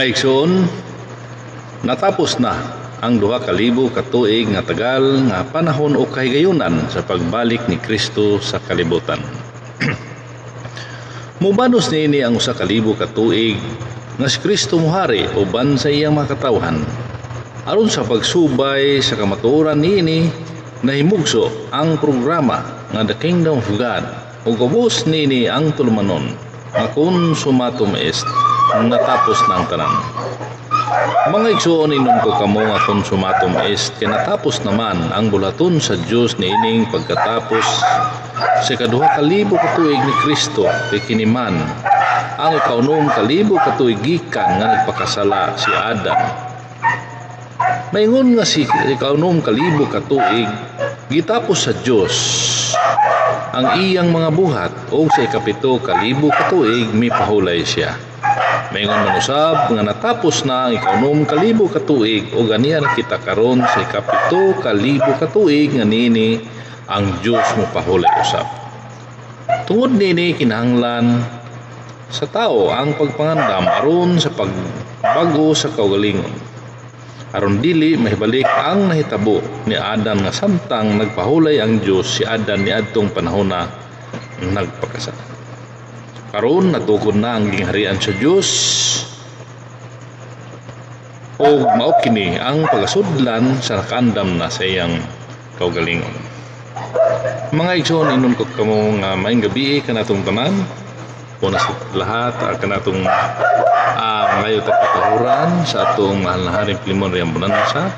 Mga igsoon, natapos na ang 2,000 ka tuig nga tagal nga panahon o kahigayunan sa pagbalik ni Kristo sa kalibutan. Mubanos niini ang 1,000 ka tuig nga si Kristo muhari uban sa iyang mga katawhan. Aron sa pagsubay sa kamatuoran niini, nahimugso ang programa nga The Kingdom of God ug ubos niini ang tulumanon nga consumatum est, natapos na ang tanan. Mga igsoon, inom ko kamo nga consumatum est, kaya natapos naman ang bulaton sa Diyos niining pagkatapos sa 2,000 ka tuig ni Kristo kay kiniman ang 9,000 ka tuig gikan nga nagpakasala si Adam. Maingon nga si 9,000 ka tuig gitapos sa Diyos ang iyang mga buhat o sa 7,000 ka tuig mipahulay siya. Maingon man usab nga natapos na ang 9,000 ka tuig o ganiya nakita karon sa 7,000 ka tuig nga nini ang Dios mo pahulay usab. Tungod nini kinahanglan sa tao ang pagpangandam aron sa pagbago sa kaugalingon. Aron dili mahibalik ang nahitabo ni Adam nga samtang nagpahulay ang Dios si Adam ni adtong panahon na nagpakasala. Karon natukod na ang gingharian sa Dios o mao kini ang pagasudlan sa nakaandam na sa iyang kaugalingon. Mga igsoon, inom ko kamo nga maayong gabi kanatong tanan. Una sa lahat kanatong ngayon pagkatahuran sa atong mahal na Haring Pilimon Riambonanza,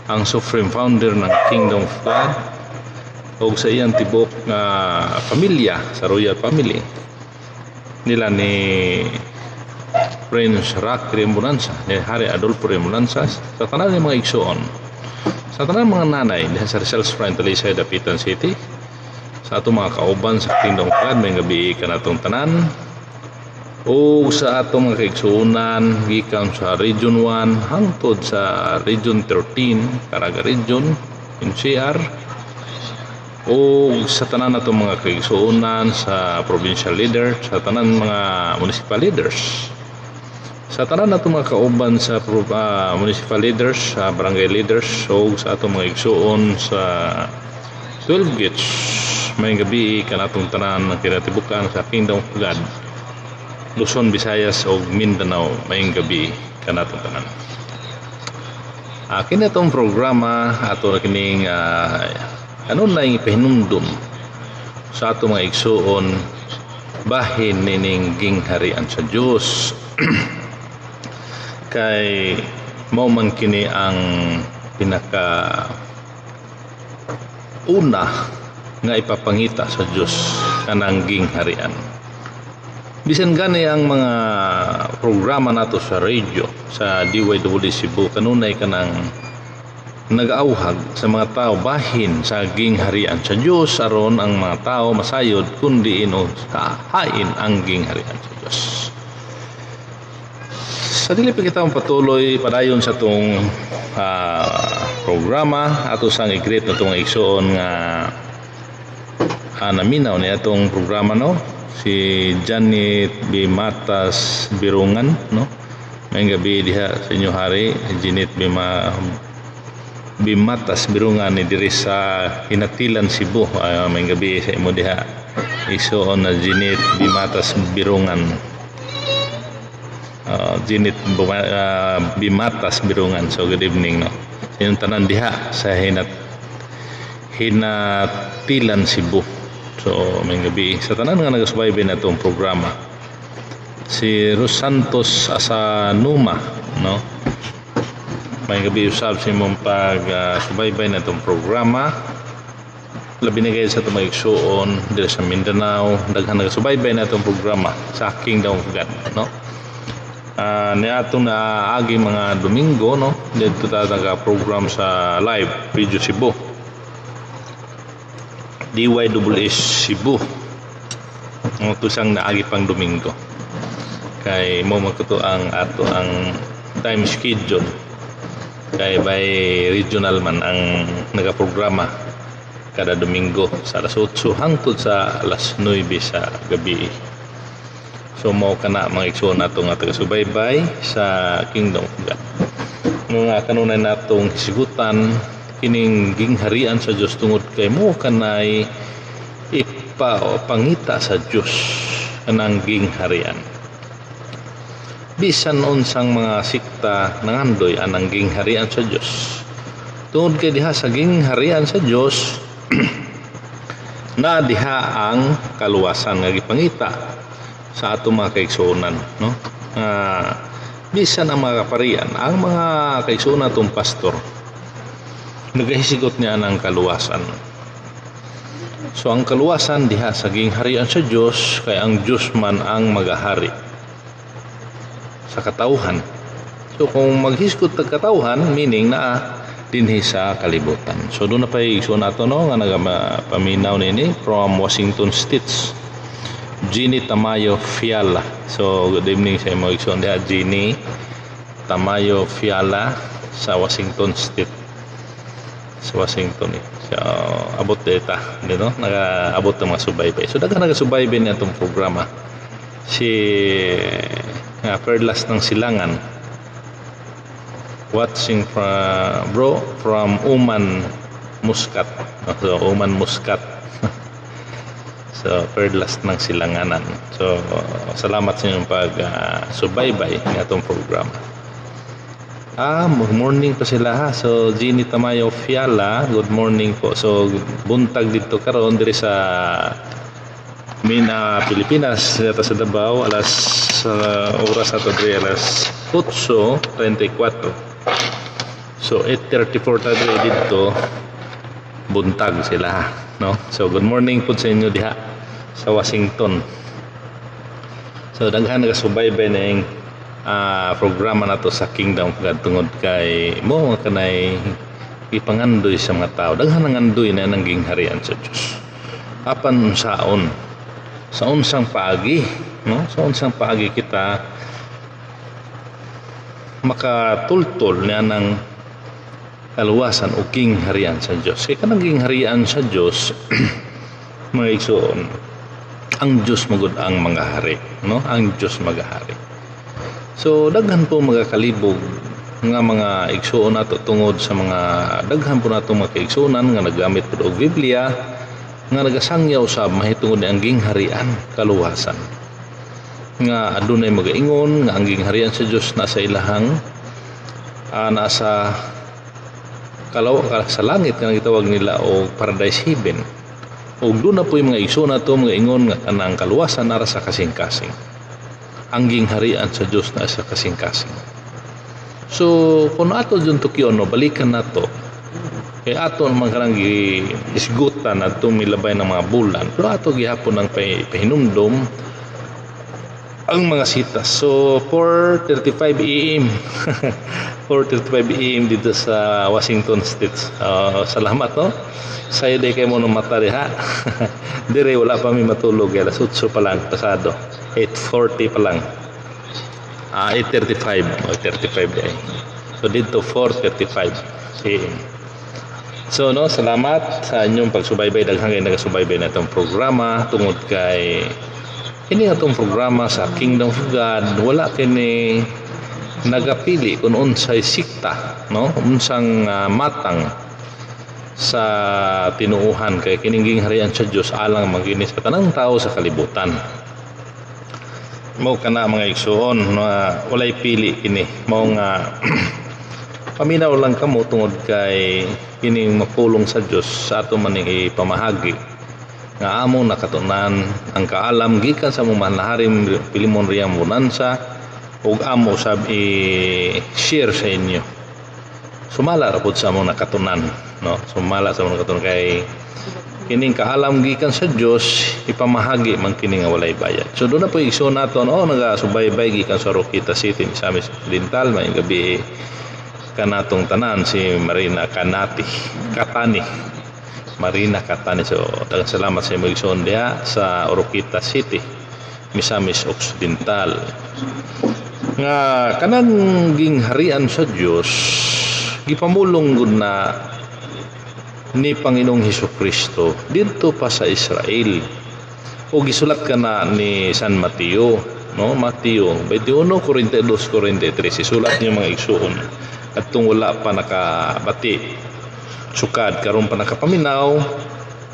ang Supreme Founder ng Kingdom of God o sa iyang tibok nga pamilya sa Royal Family nila ni Prince Rock Riambonanza, ni Hari Adolfo Riambonanza, sa tanan ng mga igsoon, sa tanan mga nanay diha sa Rizal Springs, Talisay, Dapitan City, sa atong mga kauban sa Kingdom of God, may gabi kanatong tanan, o sa atong mga kaigsuunan gikan sa Region 1 hangtod sa Region 13 Caraga Region NCR, o sa tanan natong mga kaigsuunan sa provincial leader, sa tanan mga municipal leaders, sa tanan natong mga kauban sa municipal leaders, sa barangay leaders, o sa atong mga igsuon sa 12 gates. May gabi kanatong tanan ng kinatibukan sa Kingdom of God, Luzon, Visayas o Mindanao. Mayong gabi kanatong tanan. Kini atong programa ato na kining ano na ipahinumdum sa atong mga igsuon bahin nining gingharian sa Dios. Kay mao man kini ang pinaka una nga ipapangita sa Dios kanang gingharian. Bisan gani ang mga programa nato sa radio sa DYWD Cebu kanunay kanang nag-auhag sa mga tao bahin sa gingharian sa Dios aron ang mga tao masayod kundi ino hain ang gingharian sa Dios. Sa dili pa kita patuloy padayon sa tong programa ato sang i-greet na tong igsoon nga naminaw ni atong programa, no, si Janet Bimatas Birungan, no. May gabi diha sa inyo hari Janet Bimatas Birungan ni diri sa Hinatilan, Cebu. May gabi sa imo diha igsoon na Janet Bimatas Birungan. Janet Bimatas Birungan. So good evening, no. Yung tanan diha sa Hinatilan, Cebu. So may gabi sa tanan nga nagasubaybay na itong programa, si Ros Santos Asanuma, no. May gabi usab sa imong subaybay na itong programa, labi na kayo sa itong maigsuon dito sa Mindanao. Daghan nagasubaybay na itong programa sa Kingdom of God, no. Niatong naagi mga Domingo, no, dito taga program sa live Radio Cebu, DYWS Cebu, tusang naagi pang Domingo. Kay mo magkuto ang ato ang time schedule, kay by regional man ang nagaprograma kada Domingo sa alas 8 hangtod sa alas 9 sa gabi. So mao kana mga igsoon nato nga taga-subaybay sa Kingdom of God. Nga kanunay natong hisigutan kining gingharian sa Dios tungod kay mo kanay ipapangita sa Dios kanang gingharian. Bisan unsang mga sikta nangandoy anang gingharian sa Dios. Tungod kay diha sa gingharian sa Dios na diha ang kaluwasan nga gipangita sa ato mga kaigsuonan, no? Bisan ang mga kaparian, ang mga kaigsuonan atong pastor nagahisigot niya ng kaluwasan. So ang kaluwasan diha sa gingharian sa Dios kay ang Dios man ang magahari sa katawhan. So kung maghisgot tag katawhan, meaning na dinhi sa kalibutan. So doon na pa igsoon nato no nga nagapaminaw nini from Washington State, Jeannie Tamayo Fiala. So good evening sa imo igsoon diha, Jeannie Tamayo Fiala sa Washington State. Sa Washington So abot data, no? Nagaabot ng mga subaybay. So daghan nagasubaybay ni atong programa. Si Perlas ng Silangan, watching from Uman Muscat. So Uman Muscat. So Perlas ng Silanganan. So salamat sa inyong pag-subaybay ng atong programa. Good morning po sila ha. So Jeannie Tamayo Fiala, good morning po. So buntag dito karon diri sa Pilipinas, dito sa Davao, oras ato diri alas 8:34. So 8:34 ta diri dito, buntag sila, no? So good morning po sa inyo diha sa Washington. So daghan nagasubaybay na yung programa nato sa Kingdom of God tungod kay mo kanay ipangandoy sa mga tao. Daghan nangandoy na nang gingharian sa Dios. Apan unsaon sa unsang paagi, no? Sa unsang paagi kita makatultol niya ng kaluwasan o gingharian sa Dios. Kay kanang gingharian sa Dios mga igsoon, ang Dios magud ang magahari, no? Ang Dios magahari. So daghan po magakalibog nga mga igsuon nato tungod sa mga daghan po nato mga kaigsuonan nga nagamit po og Biblia nga nagasangyaw usab mahitungod ang gingharian kaluwasan. Nga adunay magaingon nga ang gingharian sa Dios nasa ilahang nasa sa langit nga gitawag nila og paradise heaven. Ug doon na po yung mga igsuon nato mga ingon nga kanang kaluwasan nara sa kasing-kasing. Ang gingharian sa Dios na sa kasing-kasing. So kung ato dun tukyon no, balikan nato kay ato naman kanang isgutan at milabay ng mga bulan, pero ato gihapon ng pahinumdom ang mga sitas. So 4:35 AM 4:35 AM dito sa Washington State. Salamat no. Sayo day kay mo no mata diha. Dire wala pa mi matulog, alas 8 pa lang pasado. 8:40 pa lang. 8:35 o 35 day. So dito 4:35 AM. So no, salamat sa inyong pagsubaybay, daghang kayo nagasubaybay na itong programa tungod kay ini atong programa sa Kingdom of God. Wala kini nagapili kung unsay sikta, no? Unsang matang sa tinuuhan kay kining gingharian sa Dios alang maginis sa tanang tao sa kalibutan. Mao kana mga igsoon na walay pili kini, mao nga paminaw lang kamo tungod kay kining mapulong sa Dios sa ato maning ipamahagi nga amo nakatunan ang kaalam gikan sa mong mahalaharing Pilimon Riyang Bonanza ug amo sab i-share sa inyo. Sumala ra pud sa mong nakatunan, no? Sumala sa mong nakatunan kay kining kaalam gikan sa Dios ipamahagi man kini nga walay bayad. So doon na po igsoon nato no, nagasubaybay gikan sa Roquita City sa amin Occidental may gabi kanatong tanan si Marina Katani. So daghang salamat sa imong igsoon diha sa Roquita City, Misamis Occidental. Nga kanang gingharian sa Dios gipamulong gud na ni Panginoong Hesukristo dito pa sa Israel. O gisulat ka na ni San Mateo no? Mateo 21, 42, 43. Isulat niyo mga igsuon. Katong wala pa nakabati. Sukad karon pa nakapaminaw,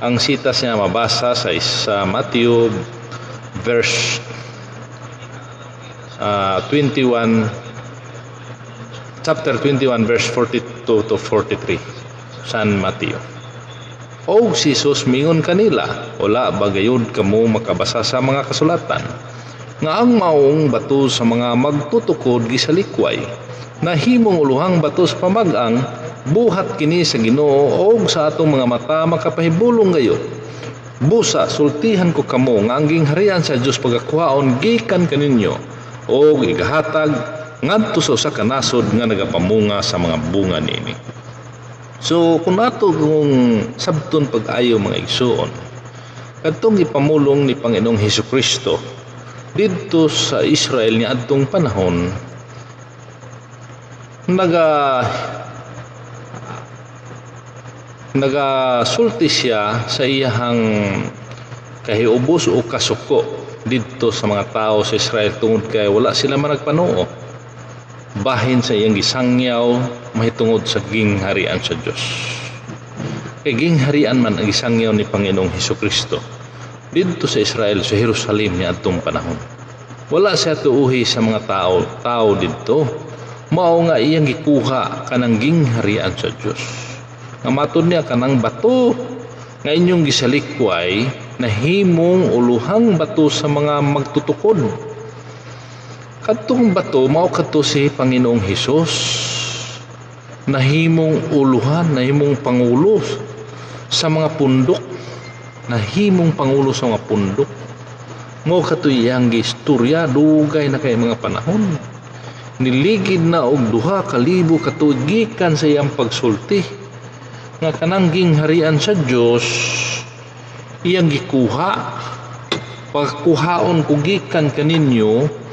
ang sitas niya mabasa sa Mateo verse 21, chapter 21 verse 42 to 43. San Mateo. O si Jesus mingon kanila, wala bagayod kamo makabasa sa mga kasulatan nga ang maong bato sa mga magtutukod gisalikway, nahimong uluhang bato sa pamag-ang, buhat kini sa Ginoo o sa atong mga mata makapahibulong gayo. Busa sultihan ko kamo nga ang gingharian sa Dios pagakuhaon gikan kaninyo o igahatag ngadto sa usa ka nasod nga nagapamunga sa mga bunga nini. So kung nato kung sabton pag-ayo mga igsuon, kadtong ipamulong ni Panginoong Hesukristo didto sa Israel ni adtong panahon, nagasulti siya sa iyahang kahiubos o kasuko didto sa mga tao sa Israel tungod kay wala sila man nagpanuo bahin sa iyang gisangyaw mahitungod sa gingharian sa Dios. Kay gingharian man ang gisangyaw ni Panginoong Hesukristo didto sa Israel, sa Jerusalem ni adtong panahon. Wala siya tuuhi sa mga tao didto, mao nga iyang gikuha kanang gingharian sa Dios. Nga matud niya kanang bato nga inyong gisalikway, nahimong uluhang bato sa mga magtutukod. Kadtong bato mao kadto si Panginoong Hesus, nahimong uluhan, nahimong pangulo sa mga pundok, nahimong pangulo sa mga pundok. Mao kadto iyang gistorya dugay na kay mga panahon. Niligid na og 2,000 ka tuig gikan sa iyang pagsulti nga kanang gingharian sa Dios iyang gikuha, pagkuhaon ko gikan kaninyo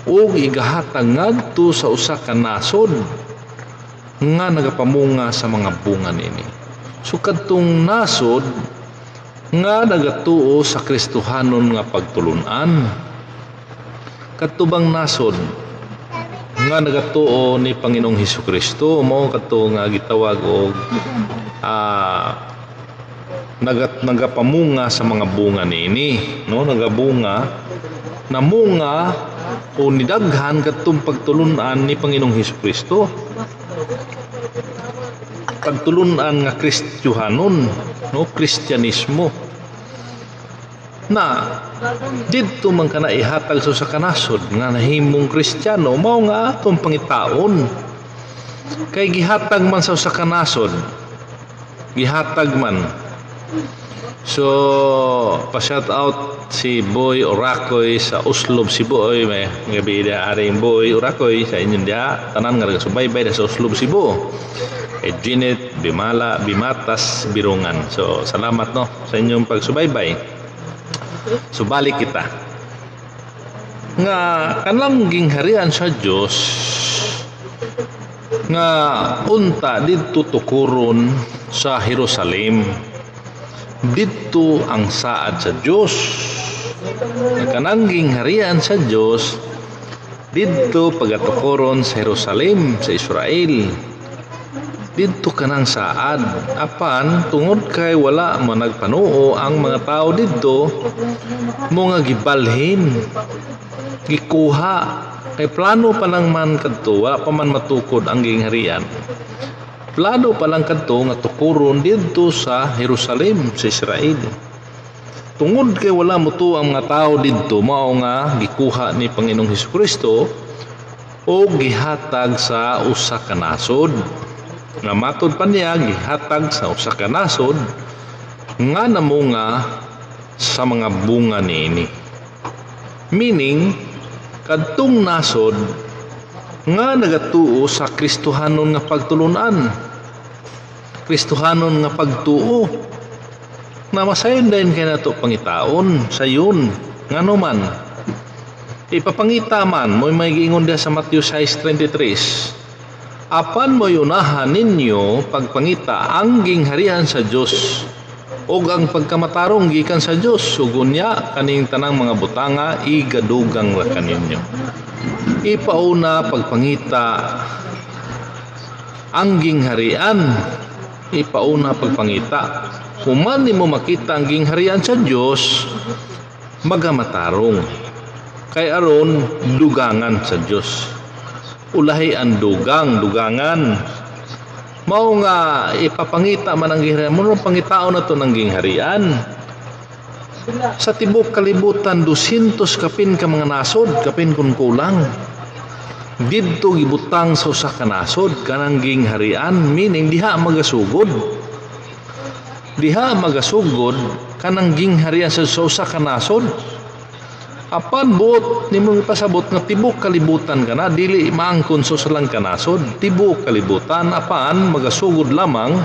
o igahatag ngadto sa usa ka nasod nga nagapamunga sa mga bunga nini. So kadtong nasod nga nagatuo sa Kristohanon nga pagtulunan, katubang nasod nga nagatuo ni Panginoong Hesukristo, mao kadto nga gitawag og nagapamunga sa mga bunga nini, no? Nagabunga, namunga o nidaghan katong pagtulunan ni Panginoong Hesukristo, pagtulunan nga Kristiyanon, no? Kristyanismo na didto man kana ihatag sa kanasod nga nahimong Kristiyano, mao nga atong pangitaon. Kay gihatag man sa usa ka nasod, gihatag man. So pa-shout out si Boy Oracoy sa Uslob, Cebu. Oy, may gabi dia aring Boy Oracoy sa inyong dia tanan nga nagasubaybay sa Uslob, Cebu. Jeanette Bimatas Birungan. So salamat no sa inyong pagsubaybay. So balik kita nga kanang gingharian sa Dios nga unta didto tukuron sa Jerusalem. Dito ang saad sa Dios. Kanang gingharian sa Dios dito pagatukoron sa Jerusalem, sa Israel. Dito kanang saad. Apan tungod kay wala man nagpanuo ang mga tao dito, mo nga gibalhin, gikuha. Kay plano pa lang man kadto, wala pa man matukod ang gingharian. Plano pa lang kadto nga tukuron dito sa Jerusalem, sa Israel. Tungod kay wala mo to ang mga tao dito, mao nga gikuha ni Panginoong Hesukristo o gihatag sa usa ka nasod. Nga matod pa niya gihatag sa usa ka nasod nga namunga sa mga bunga niini. Meaning kadtong nasod nga nagatuo sa Kristohanon nga pagtulunan, Kristohanon nga pagtuo, na masayon din kay nato pangitaon sa yun ngano man ipapangita man mo may giingon dia sa Matthew 6:33, apan mo unahan ninyo pagpangita ang gingharian sa Dios ug ang pagkamatarong gikan sa Dios ug unya kaning tanang mga butanga igadugang ra kaninyo. Ipauna pagpangita ang gingharian, ipauna pagpangita. Human nimo makita ang gingharian sa Dios, magamatarong. Kay aron dugangan sa Dios. Ulahi ang dugangan. Mao nga ipapangita man ang gingharian mo pangitaon na to ng gingharian. Sa tibok kalibutan 200 kapin ka mga nasod, kapin kun kulang. Didto gibutang sa usa ka nasod kanang gingharian, meaning diha magasugod. Diha magasugod kanang gingharian sa usa ka nasod. Apan buot nimo ipasabot nga tibok kalibutan kana dili maangkon sa usa lang ka nasod. Tibok kalibutan apan magasugod lamang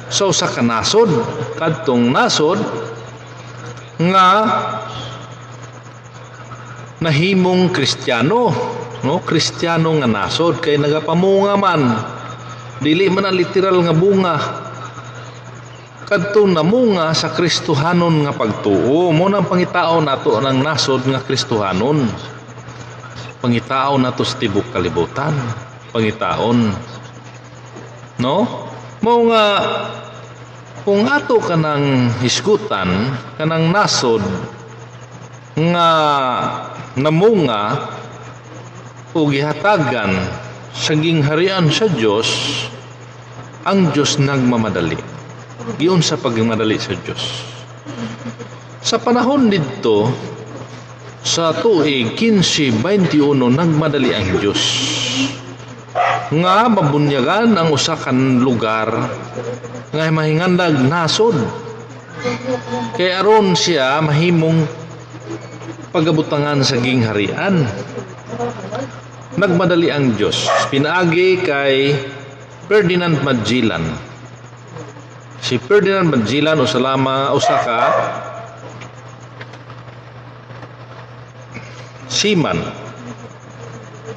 sa usa ka nasod. Kadtong nasod nga nahimong Kristiyano, no? Kristiyano nga nasod kay nagapamunga man. Dili man ang literal nga bunga. Kadtong namunga sa Kristohanon nga pagtuo, mo nang pangitaon nato ng nasod nga Kristohanon. Pangitaon nato sa tibok kalibutan. Pangitaon, no? Mo nga kung ato kanang hisgutan kanang nasod nga namunga o gihatagan sa gingharian sa Dios, ang Dios nagmamadali. Giyon sa pagmamadali sa Dios. Sa panahon didto sa tuig 1521 nagmadali ang Dios nga mabunyagan ang usa ka lugar nga mahingandag nasod. Kay aron siya mahimong pagabutangan sa gingharian. Nagmadali ang Dios. Pinaagi kay Ferdinand Magellan. Si Ferdinand Magellan usa ka seaman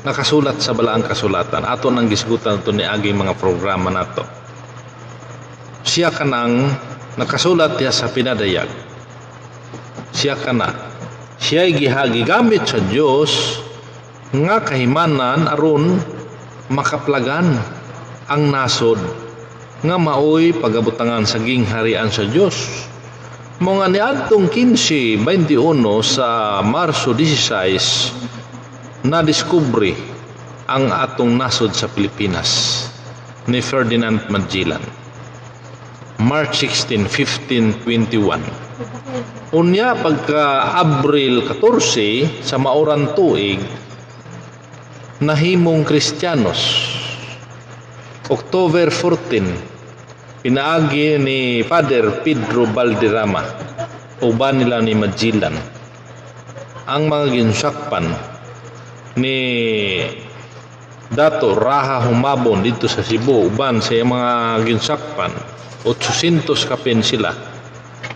nakasulat sa balaang kasulatan. Ato nang gisgutan ito ni aging mga programa nato. Siya kanang nakasulat niya sa pinadayag. Siya gigamit sa Dios nga kahimanan aron makaplagan ang nasod nga maoy pagabutangan sa gingharian sa Dios. Mga niadtong 1521 sa Marso 16 na diskubre ang atong nasod sa Pilipinas ni Ferdinand Magellan. March 16, 1521. Unya pagka Abril 14 sa maoran tuig nahimong Kristiyanos. October 14 pinaagi ni Father Pedro Valderrama uban nila ni Magellan ang mga ginsakpan ni Dato Raha Humabon dito sa Cebu uban sa mga ginsakpan 800 kapin sila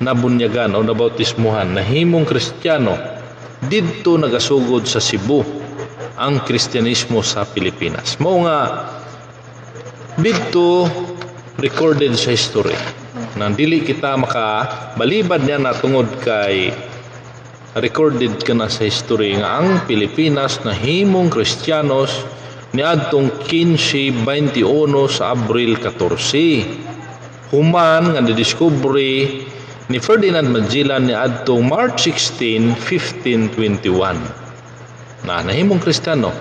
nabunyagan o nabautismuhan nahimong Kristiyano didto nagasugod sa Cebu ang Kristyanismo sa Pilipinas. Mao nga didto recorded sa history nang dili kita makabalibad niya na tungod kay recorded ka na sa history nga ang Pilipinas nahimong Kristiyanos niadtong 1521 sa Abril 14. Human nga didiskubre ni Ferdinand Magellan niadtong March 16, 1521. Nahimong Kristiyano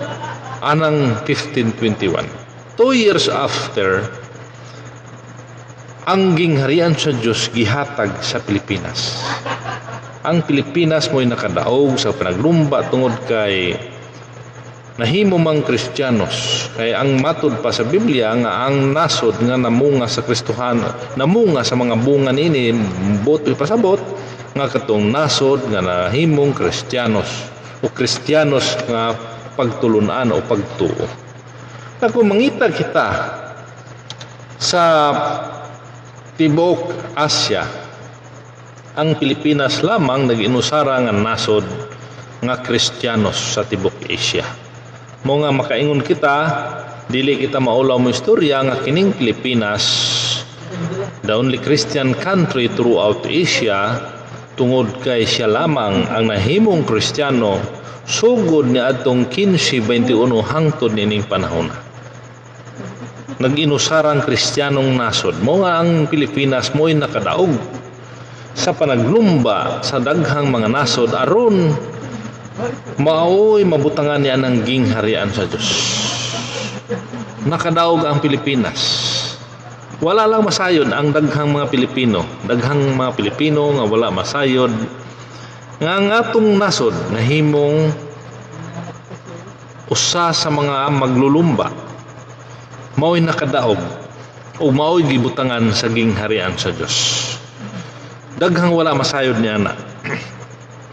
anang 1521. 2 years after, ang gingharian sa Dios gihatag sa Pilipinas. Ang Pilipinas mo'y nakadaog sa panaglumba tungod kay nahimo mang Kristiyanos. Kay ang matud pa sa Biblia nga ang nasod nga namunga sa Kristohan, namunga sa mga bunga nini, boto'y pasabot nga katong nasod nga nahimong Kristiyanos o Kristiyanos nga pagtulunan o pagtuo. Kung mangita kita sa Tibok Asya, ang Pilipinas lamang nag-inusara nga nasod nga Kristiyanos sa Tibok Asia. Mo nga makaingon kita, dili kita maulaw mo istorya nga kining Pilipinas the only Christian country throughout Asia, tungod kay siya lamang ang nahimong Kristiyano sugod ni adtong 1521 hangtod nining panahon. Nag-inusarang Kristiyanong nasod mo nga ang Pilipinas mo'y nakadaog sa panaglumba sa daghang mga nasod aron maoy mabutangan niya ng gingharian sa Diyos. Nakadaog ang Pilipinas. Wala lang masayod ang daghang mga Pilipino. Daghang mga Pilipino nga wala masayod nga ang atong nasod nahimong usa sa mga maglulumba mao'y nakadaog o mao'y gibutangan sa gingharian sa Dios. Daghang wala masayod niya na.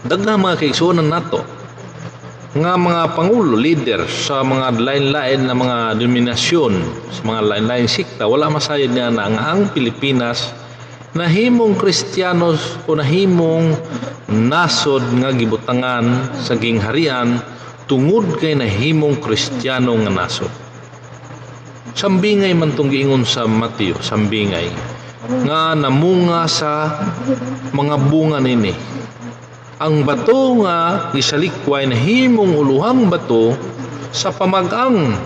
Daghang mga kaigsuonan nato nga mga pangulo, leader sa mga lain-lain na mga denominasyon, sa mga lain-lain sikta, wala masayod niya na ang Pilipinas nahimong Kristiyanos o nahimong nasod nga gibutangan sa gingharian tungod kay nahimong Kristiyano nga nasod. Sambingay man tong giingon sa Mateo, sambingay nga namunga sa mga bunga nini. Ang bato nga gisalikway na himong uluhang bato sa pamag-ang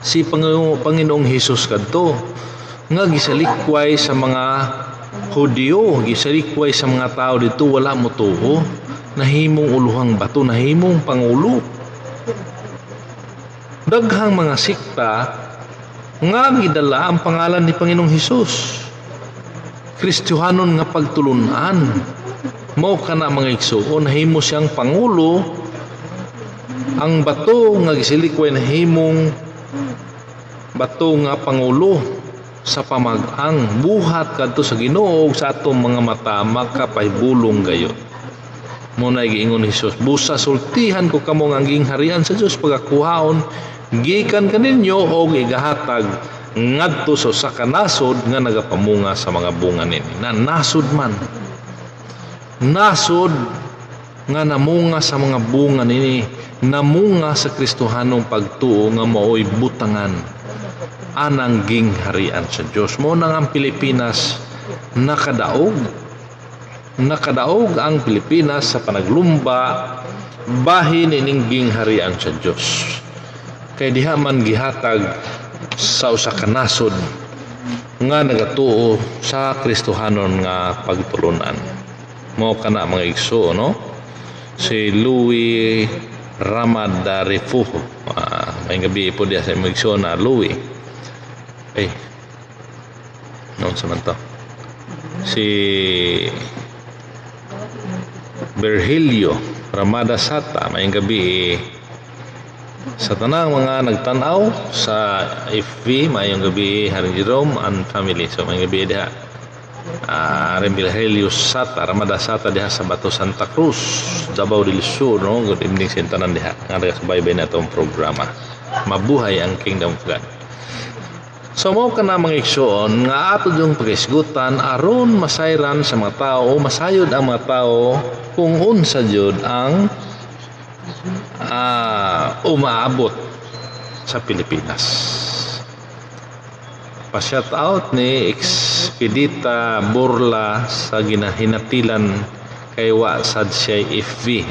si Panginoong Hesus kadto nga gisalikway sa mga Hudyo, gisalikway sa mga tao dito wala mo tuo, nahimong uluhang bato, nahimong pangulo. Daghang mga sikta nga gidala ang pangalan ni Panginoong Hesus. Kristiyanon nga pagtulunan. Mao kana mga igsuon, nahimo siyang pangulo. Ang bato nga gisilikway nahimong bato nga pangulo sa pamag-ang buhat kadto sa Ginoo sa atong mga mata makapahibulong gayon. Muna giingon ni Hesus, busa sultihan ko kamo ang gingharian sa Dios pagakuhaon gikan kaninyo og igahatag ngadto sa kanasod nga nagapamunga sa mga bunga nini. Na nasod man. Nasod nga namunga sa mga bunga nini, namunga sa Kristohanong pagtuo nga maoy butangan anang gingharian sa Dios. Mo nang ang Pilipinas nakadaog ang Pilipinas sa panaglumba bahin ining gingharian sa Dios. Kay diha man gihatag sa usa ka nasod nga nagatuo sa Kristohanon nga pagtulunan. Mo kana mga igso, no? Si Louis Ramadarifu. May gabi po diya sa mga igso na Louis. Noon sa man to. Si Virgilio Ramada Sata. May gabi sa tanang mga nagtanaw sa FV. Mayong gabi Haring Jerome and family. So may gabi diha. Virgilio Sata, Ramada Sata diha sa Bato Santa Cruz, Davao del Sur, no? Good evening sa tanan diha. Nga nagasubaybay na itong programa. Mabuhay ang Kingdom of God. So mo ka na mga igsoon nga ato yung pagisgutan aron masayran sa mga tao, masayod ang mga tao kung unsa jud ang umaabot sa Pilipinas. Pa-shout out ni Expedita Burla sa ginahinatilan kay wa sad siya FV.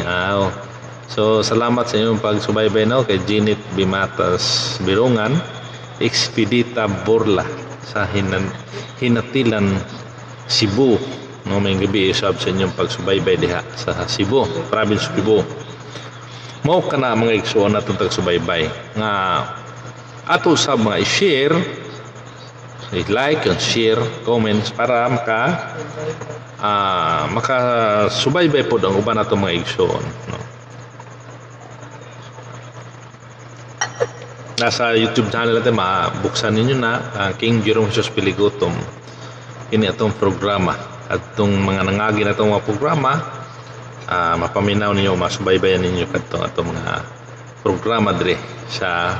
So salamat sa inyong pagsubaybay no kay Janet Bimatas Birungan, Expedita Burla sa hinatilan Cebu. No, may gabi isab sa inyong pagsubaybay diha sa Cebu, province Cebu. Mao kana mga igsoon natong tagsubaybay nga ato sa mga i-share, i-like and share, comments para makasubaybay po ang uban natong mga igsoon, no? Nasa YouTube channel natin mabuksan ninyo na King Jerome Jesus Piligotom. Ini atong programa at itong mga nangagi na itong mga programa, mapaminaw ninyo, masubaybayan ninyo kadtong atong mga programa dire sa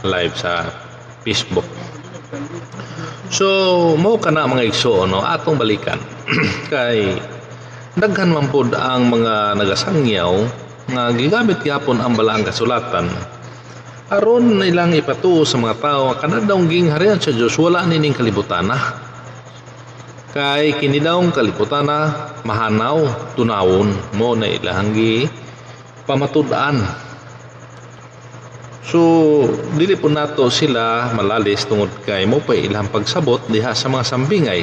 live sa Facebook. So mo kana mga igsoon, no, atong balikan kay daghan man pod ang mga nagasangyaw nga gigamit gyapon ang balaang kasulatan aron nilang ipatuo sa mga tao kana daw gingharian sa Dios wala nining kalibutana. Kay kini daw kalibutana mahanaw tunawon mo na ilang pamatud-an. So dili po nato sila malalis tungod kay mo pa ilang pagsabot diha sa mga sambingay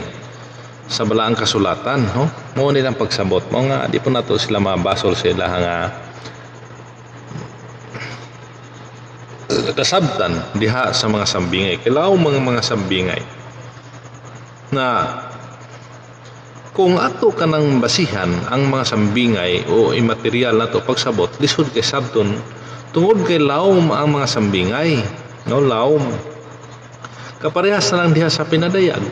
sa balaang kasulatan, no? Mo nilang pagsabot mo nga di po nato sila mabasol sa ilang kasabtan diha sa mga sambingay. Kailangan mga sambingay na kung ato ka nang basihan ang mga sambingay o imaterial na to pagsabot lisod kay sabton tungod kay lawom ang mga sambingay, no? Lawom kaparehas na lang diha sa pinadayag,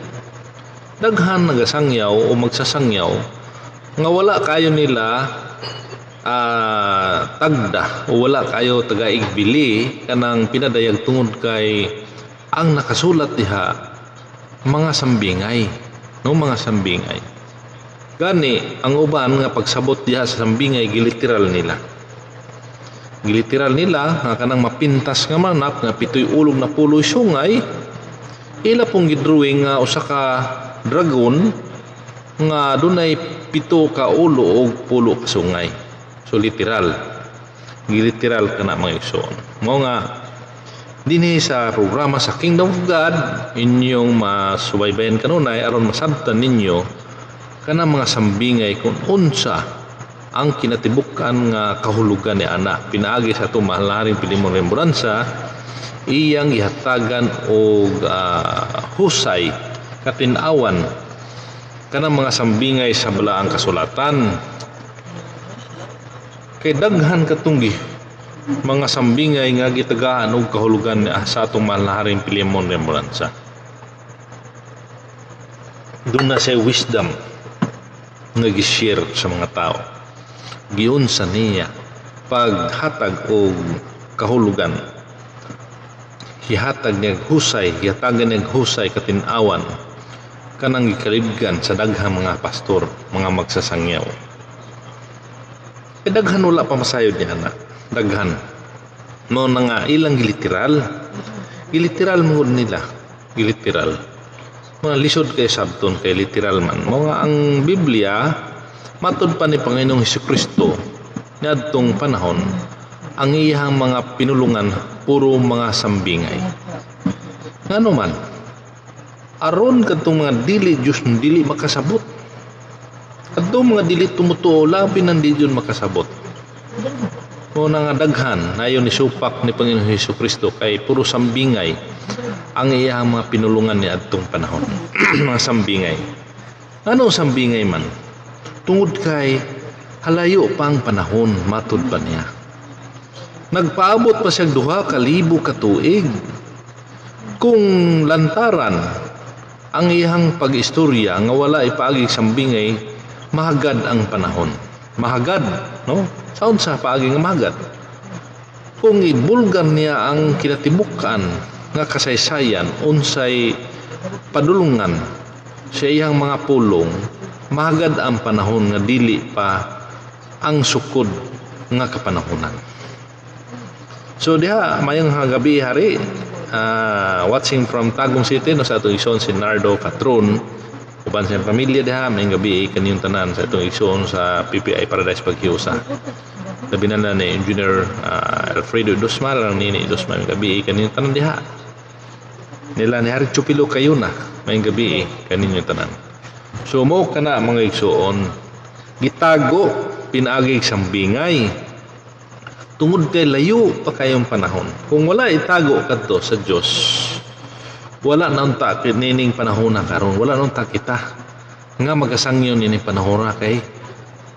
daghan nagasangyaw o magsasangyaw nga wala kayo nila tagda o wala kayo tagaigbili kanang pinadayag tungod kay ang nakasulat diha mga sambingay, no? Mga sambingay gani ang uban nga pagsabot diha sa sambingay giliteral nila nga kanang mapintas nga manap nga pitoy ulog na puloy sungay ila pong gidrawing nga usa ka dragon nga dunay 7 ka ulo og pulo ka sungay. So literal kana mga igsoon. Mao nga dinhi sa programa sa Kingdom of God inyong masubaybayan kanunay aron masabtan ninyo kana mga sambingay kung unsa ang kinatibukan nga kahulugan ni ana. Pinaagi sa ato mahal na ring Pilimon Remembranza iyang ihatagan og husay katinawan kanang mga sambingay sa balaang kasulatan. Kay daghan katunggi mga sambingay nga gitagaan og kahulugan sa atong mahal na ring Pilimon Remembranza. Doon na siya wisdom nga gi-share sa mga tao. Giunsa niya paghatag og kahulugan. Hihatag niya husay, hihatagan niya husay katinawan kanang gikalibgan sa daghang mga pastor, mga magsasangyaw. E daghan wala pa masayod niya na. Daghan. No na nga ilang giliteral. Giliteral mo nila. Giliteral. Mga lisod kay sabton kay literal man. Mga ang Biblia matud pa ni Panginoong Hesukristo niadtong panahon ang iyang mga pinulungan puro mga sambingay. Ngano man aron kadtong mga dili Dios dili makasabot. Kadtong mga dili tumutuo labi nang di Dios makasabot. Mo nga daghan nayon ni supak ni Panginoong Hesukristo kay puro sambingay ang iyang mga pinulungan niadtong panahon. Mga sambingay. Ano sambingay man? Tungod kay halayo pa ang panahon matud pa niya. Nagpaabot pa siya 2,000 ka tuig. Kung lantaran ang iyang pag-istorya nga wala ipaagi sambingay, mahagad ang panahon. Mahagad, no? Saon sa paagi nga mahagad? Kung ibulgar niya ang kinatibukan nga kasaysayan unsay padulungan sa iyang mga pulong, mahagad ang panahon nga dili pa ang sukod nga kapanahonan. So diha mayong gabi hari watching from Tagum City no sa atong igsoon si Nardo Catron uban sa pamilya diha mayong gabi kaniyong tanan sa atong igsoon sa PPI Paradise Paghiusa. Labi na ni Engineer Alfredo Dosmal ang nini Dosmal gabi kaniyong tanan diha. Nila ni Hari Chupilo kayo na mayong gabi kaniyong tanan. So mo kana mga igsoon gitago pinaagi sambingay tungod kay layo pa kayong panahon. Kung wala itago kadto sa Dios, wala na unta kining panahon na karon, wala na unta kita nga magasangyon ini panahon kay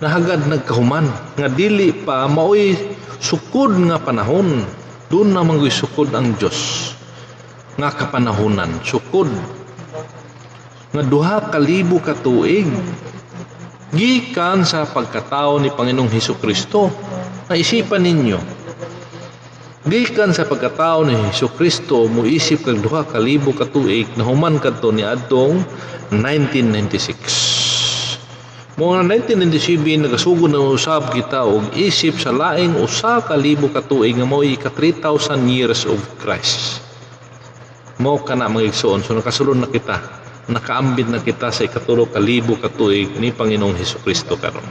nahagad nagkahuman nga dili pa maoy sukod nga panahon. Doon na mangoy sukod ang Dios nga kapanahonan, sukod nga 2,000 ka tuig gikan sa pagkatao ni Panginoong Hesukristo. Naisipan ninyo gikan sa pagkatao ni Hesukristo mo isip kag 2,000 ka tuig na human kadto ni adtong 1996. Mga 1997 nagasugod na usab kita og isip sa laing usa ka libo ka tuig nga mao ika 3,000 years of Christ. Mao kana mga igsoon, so nakasulod na kita, nakaambit na kita sa ikatulo ka libo ka tuig ni Panginoong Hesukristo karon.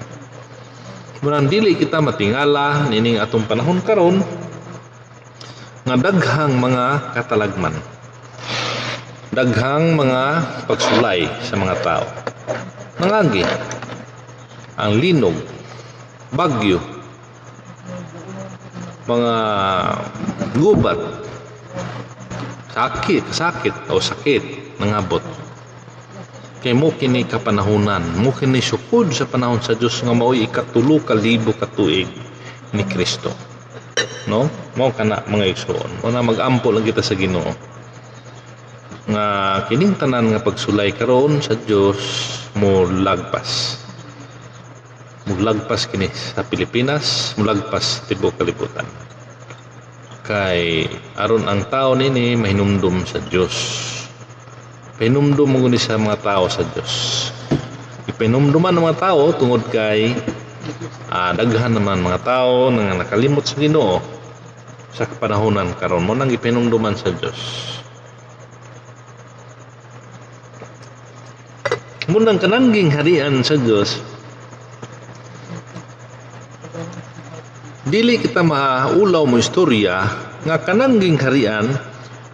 Murang dili kita matingala nining atong panahon karon nga daghang mga katalagman, daghang mga pagsulay sa mga tao. Nangagi ang linog, bagyo, mga gubat, sakit o sakit nangabot. Kay mo kini kapanahunan, mo kini sukod sa panahon sa Dios nga mao'y ikatulo ka libo ka tuig ni Kristo. No? Mao kana mga igsoon. O na mag-ampo lang kita sa Ginoo. Nga kining tanan nga pagsulay karon sa Dios mo lagpas. Mulagpas kini sa Pilipinas, mulagpas tibuok kalibutan. Kay aron ang tao nini mahinumdum sa Dios. Pahinumdum mo guni sa mga tao sa Dios. Ipahinumduman ng mga tao tungod kay daghan naman mga tao nga nakalimot sa Ginoo sa kapanahonan karon mo nang ipahinumduman sa Dios. Munang kanangging harian sa Dios, dili kita maulaw mo istorya nga kanangging harian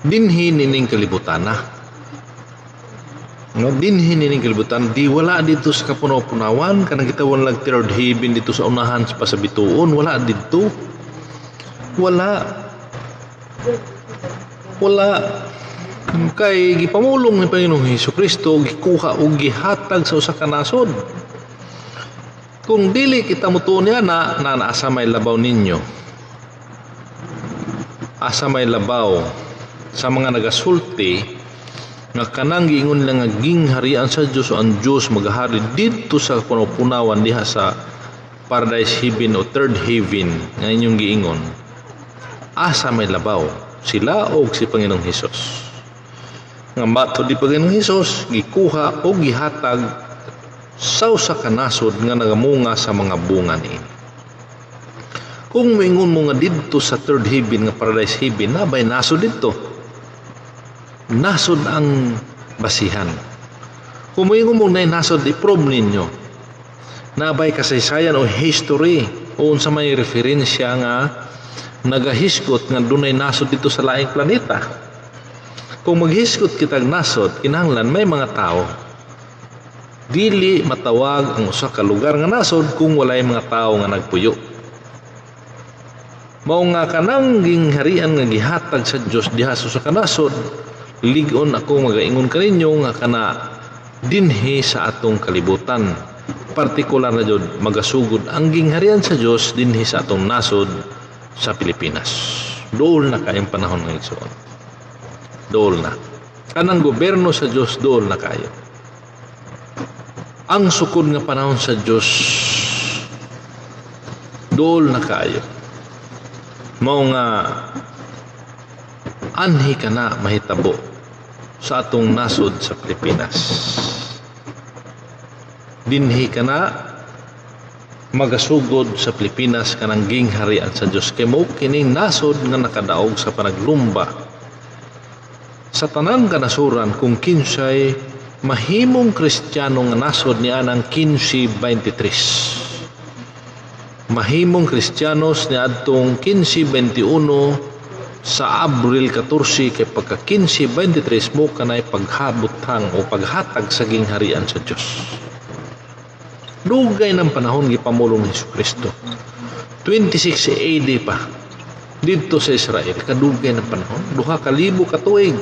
dinhi nining kalibutan na. No, dinhi nining kalibutan di wala dito sa kapunaw-punawan kanang kita wala third heaven dito sa unahan sa pasabituon, wala dito. Wala kay gipamulong ni Panginoong Hesukristo gikuha og gihatag sa usa ka nasod. Kung dili kita mutuon niya na asa may labaw ninyo. Asa may labaw sa mga nagasulti nga kanang giingon lang nga gingharian sa Dios o ang Dios magahari dito sa punaw-punawan diha sa paradise heaven o third heaven nga inyong giingon. Asa may labaw sila o si Panginoong Hesus. Nga mato di Panginoong Hesus gikuha o gihatag saw sa kanasod nga nagamunga sa mga bunga ni. Kung moingon mo nga didto sa third heaven nga paradise heaven, nabay nasod didto. Nasod ang basihan. Kung moingon mo na nasod, i-probe ninyo. Nabay kasaysayan o history o unsa may referensya nga nagahisgot nga dunay nasod dito sa laing planeta. Kung maghisgot kitag nasod, kinahanglan may mga tao. Dili matawag ang usa ka lugar nga nasod kung walay mga tao nga nagpuyo. Mao nga kanang gingharian nga gihatag sa Dios diha sa usa ka nasod, ligon ako magaingon kaninyo nga kana dinhi sa atong kalibutan. Partikular na jud magasugod ang gingharian sa Dios dinhi sa atong nasod sa Pilipinas. Dool na kayong panahon ng igsoon. Dool na. Kanang gobyerno sa Dios dool na kayo. Ang sukod nga panahon sa Dios dool na kayo. Mao nga anhi ka na mahitabo sa atong nasod sa Pilipinas. Dinhi ka na magasugod sa Pilipinas kanang gingharian sa Dios kay mo kining nasod nga nakadaog sa panaglumba sa tanang kanasuran kung kinsay mahimong Kristiyano nga nasod niya ng 1523. Mahimong Kristiyanos ni adtong 1521 sa Abril 14 kay pagka 1523 mo kanay paghabutang o paghatag sa gingharian sa Dios. Dugay ng panahon gipamulong ni Hesukristo. 26 AD pa dito sa Israel, kadugay ng panahon, 2,000 ka tuig.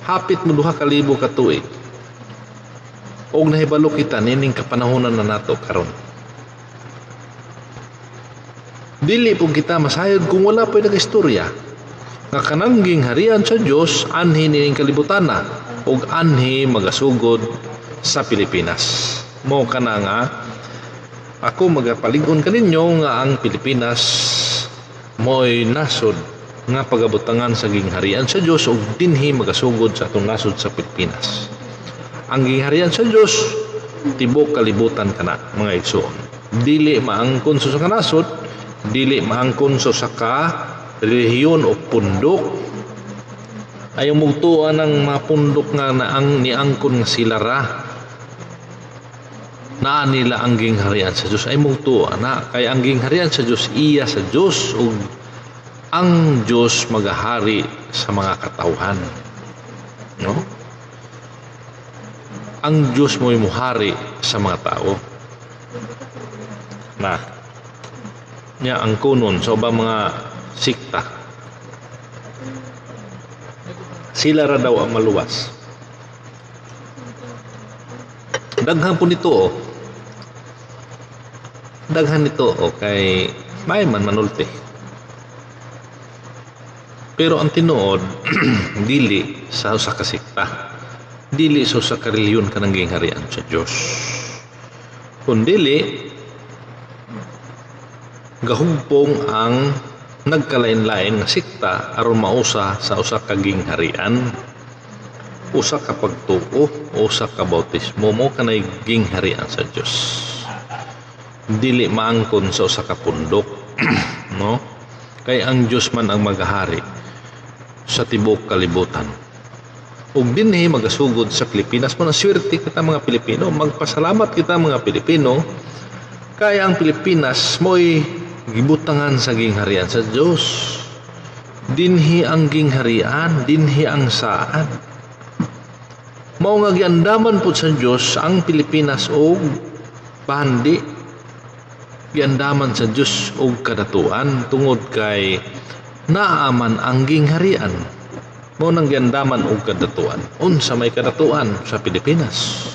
Hapit mo 2,000 ka tuig. Og nahibalo kita nining kapanahonan na nato karon. Dili po kita masayod kung wala pa nag-istorya nga kanang gingharian sa Dios anhi nining kalibutan na og anhi magasugod sa Pilipinas. Mo kana nga ako magapalig-on kaninyo nga ang Pilipinas mo'y nasod nga pagabutangan sa gingharian sa Dios ug dinhi magasugod sa atong nasod sa Pilipinas. Ang gingharian sa Dios tibok kalibutan kana mga igsoon. Dili maangkon sa kanasod, dili maangkon sa ka relihiyon o pundok. Ayaw mugtuan ng mga pundok nga niangkon nga sila ra na nila ang gingharian sa Dios. Ay mugtuan na kay ang gingharian sa Dios iya sa Dios ug ang Dios magahari sa mga katawhan. No? Ang Diyos mo'y muhari sa mga tao. Na, niya ang kunon sa ubang mga sikta. Sila ra daw ang maluwas. Daghan po nito, daghan nito, kay may man manulti. Pero ang tinuod, dili sa kasikta. Dili so sa kareliyon ka ng gingharian sa Diyos. Kung dili, gahugpong ang nagkalain-lain nga sikta aron mausa sa usa ka gingharian, usa ka pagtuo, usa ka bautismo mo kanay gingharian sa Diyos. Dili maangkon sa usa ka pundok, no? Kay ang Diyos man ang magahari sa tibok kalibutan. Ug dinhi magasugod sa Pilipinas mo na swerte kita mga Pilipino, magpasalamat kita mga Pilipino kay ang Pilipinas mo'y gibutangan sa gingharian sa Dios. Dinhi ang gingharian, dinhi ang saan. Mao nga giandaman pud sa Dios ang Pilipinas og pandi. Giandaman sa Dios og kadatuan tungod kay naaman ang gingharian. Mo nang giandaman og kadatuan. Unsa may kadatuan sa Pilipinas?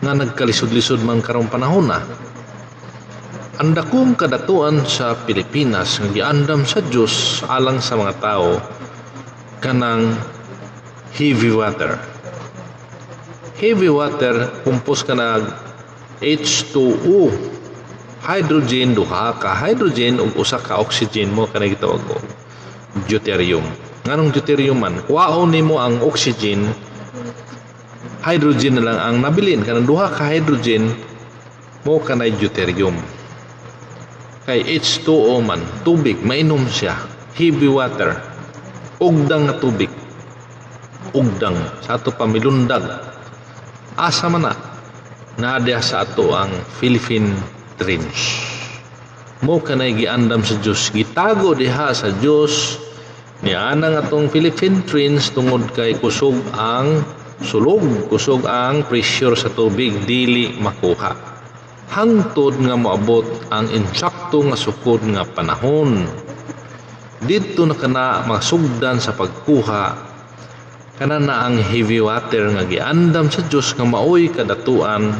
Nga nagkalisod-lisod man karong panahon na. Ang dakong kadatuan sa Pilipinas nga giandam sa Dios alang sa mga tao kanang heavy water. Heavy water kumpos ka na H2O. Hydrogen, duha ka hydrogen ug usa ka oxygen mo kanay gitawag ko deuterium. Nganong deuterium man, kuwaon nimo ang oxygen, hydrogen na lang ang nabilin. Kanang duha ka hydrogen mo kanay deuterium. Kay H2O man, tubig, mainom siya. Heavy water, ugdang na tubig. Ugdang, sa ato pamilundag. Asa man na, nadia sa ato ang Philippine Trench. Mo kanay giandam sa Dios, gitago diha sa Dios. Niana nga atong Philippine Trench tungod kay kusog ang sulog, kusog ang pressure sa tubig, dili makuha. Hangtod nga moabot ang insakto nga sukod nga panahon. Dito na kana masugdan sa pagkuha kana na ang heavy water nga giandam sa Dios nga maoy kadatuan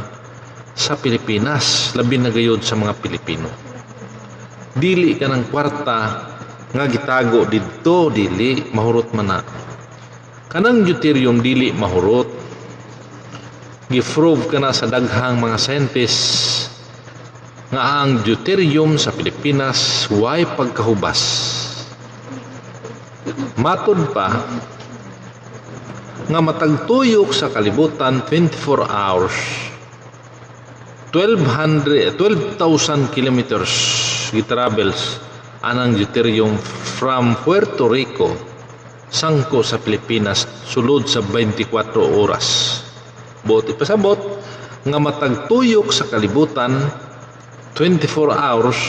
sa Pilipinas, labi na gayud sa mga Pilipino. Dili kanang kwarta nga gitago didto, dili mahurot man na. Kanang deuterium dili mahurot. Giprove kana sa daghang mga scientists nga ang deuterium sa Pilipinas way pagkahubas. Matud pa nga matagtuyok sa kalibutan 24 hours 12,000 kilometers gitravels anang deuterium from Puerto Rico sangko sa Pilipinas sulod sa 24 oras. Buot ipasabot nga matagtuyok sa kalibutan 24 hours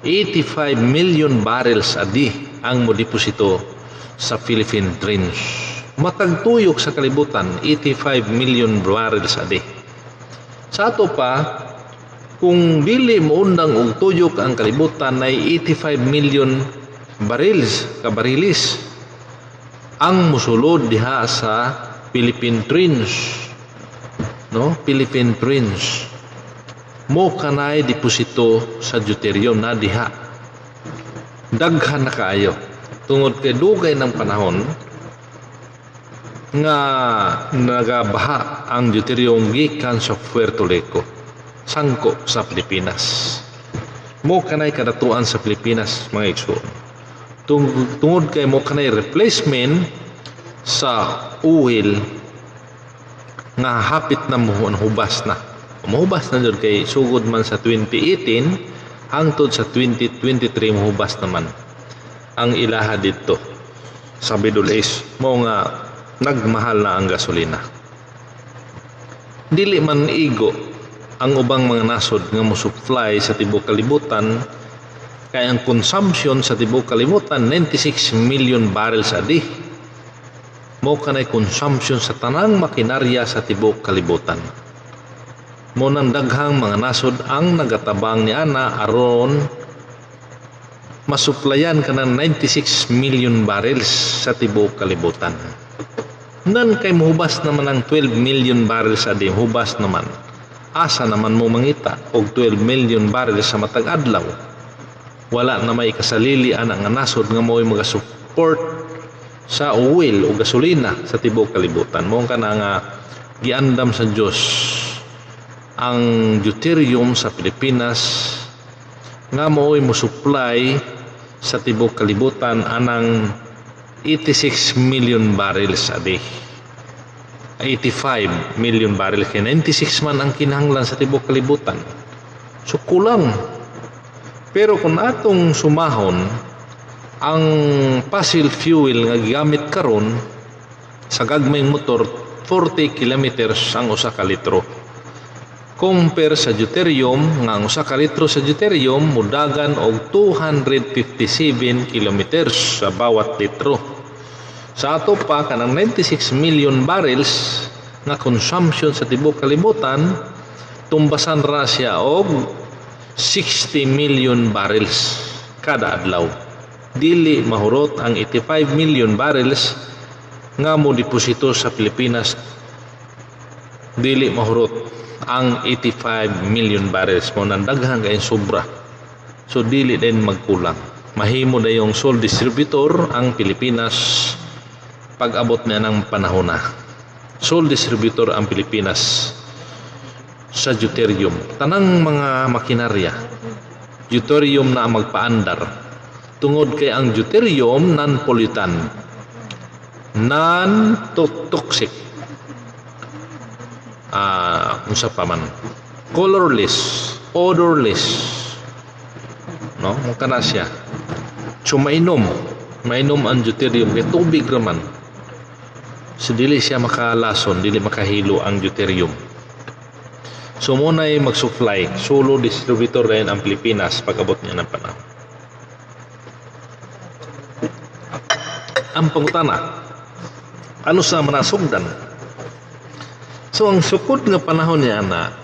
85 million barrels a day ang modeposito sa Philippine Trench. Matagtuyok sa kalibutan 85 million barrels a day. Sa ato pa, kung dili moundang og tuyok ang kalibutan ay 85 million barilis ang musulod diha sa Philippine Trench. No, Philippine Trench. Mo kanay deposito sa deuterium na diha. Daghan na kaayo tungod kay dugay ng panahon nga nagabaha ang deuterium gikan sa Puerto Rico sangko sa Pilipinas. Mo kanay kadatuan sa Pilipinas mga igsoon. Tungod kay mo kanay replacement sa oil nga hapit na hubas na. Mahubas na jud kay sugod man sa 2018 hangtod sa 2023 mahubas naman ang ilaha dito sa Middle East mo nga nagmahal na ang gasolina. Dili man igo ang ubang mga nasod nga mo-supply sa tibuok kalibutan kay ang consumption sa tibuok kalibutan 96 million barrels a day. Mo kanay consumption sa tanang makinarya sa tibuok kalibutan. Mo nang daghang mga nasod ang nagatabang ni ana aron masuplayan kanang 96 million barrels sa tibuok kalibutan. Nan kay mohubas naman ang 12 million barrels a day, hubas naman. Asa naman mo mangita og 12 million barrels sa matag adlaw? Wala na may kasalili ana nga nasod nga mo'y maga-support sa oil o gasolina sa tibuok kalibutan. Mo kana nga giandam sa Dios ang deuterium sa Pilipinas nga mo'y mo-supply sa tibuok kalibutan anang 86 million barrels a day. 85 million barrels kay 96 man ang kinahanglan sa tibuok kalibutan. So kulang. Pero kung atong sumahon ang fossil fuel nga gigamit karon sa gagmayng motor 40 kilometers ang usa ka litro. Compare sa deuterium nga ang usa ka litro sa deuterium mudagan og 257 kilometers sa bawat litro. Sa ato pa kanang 96 million barrels nga consumption sa tibuok kalibutan tumbasan ra siya og 60 million barrels kada adlaw. Dili mahurot ang 85 million barrels nga mo deposito sa Pilipinas. Dili mahurot ang 85 million barrels mo nang daghang kay sobra. So dili din magkulang. Mahimo na yung sole distributor ang Pilipinas pag-abot niya ng panahon na. Sole distributor ang Pilipinas sa deuterium. Tanang mga makinarya, deuterium na magpaandar. Tungod kay ang deuterium non-pollutant, non-toxic, unsa pa man, colorless, odorless, no? Mukha na siya. So mainom ang deuterium kay tubig raman. So dili siya makalason, dili makahilo ang deuterium. So muna'y mag-supply, solo distributor rin ang Pilipinas pag-abot niya ng panahon. Ang pangutana, ano sa manasugdan? So ang sukod nga panahon niya na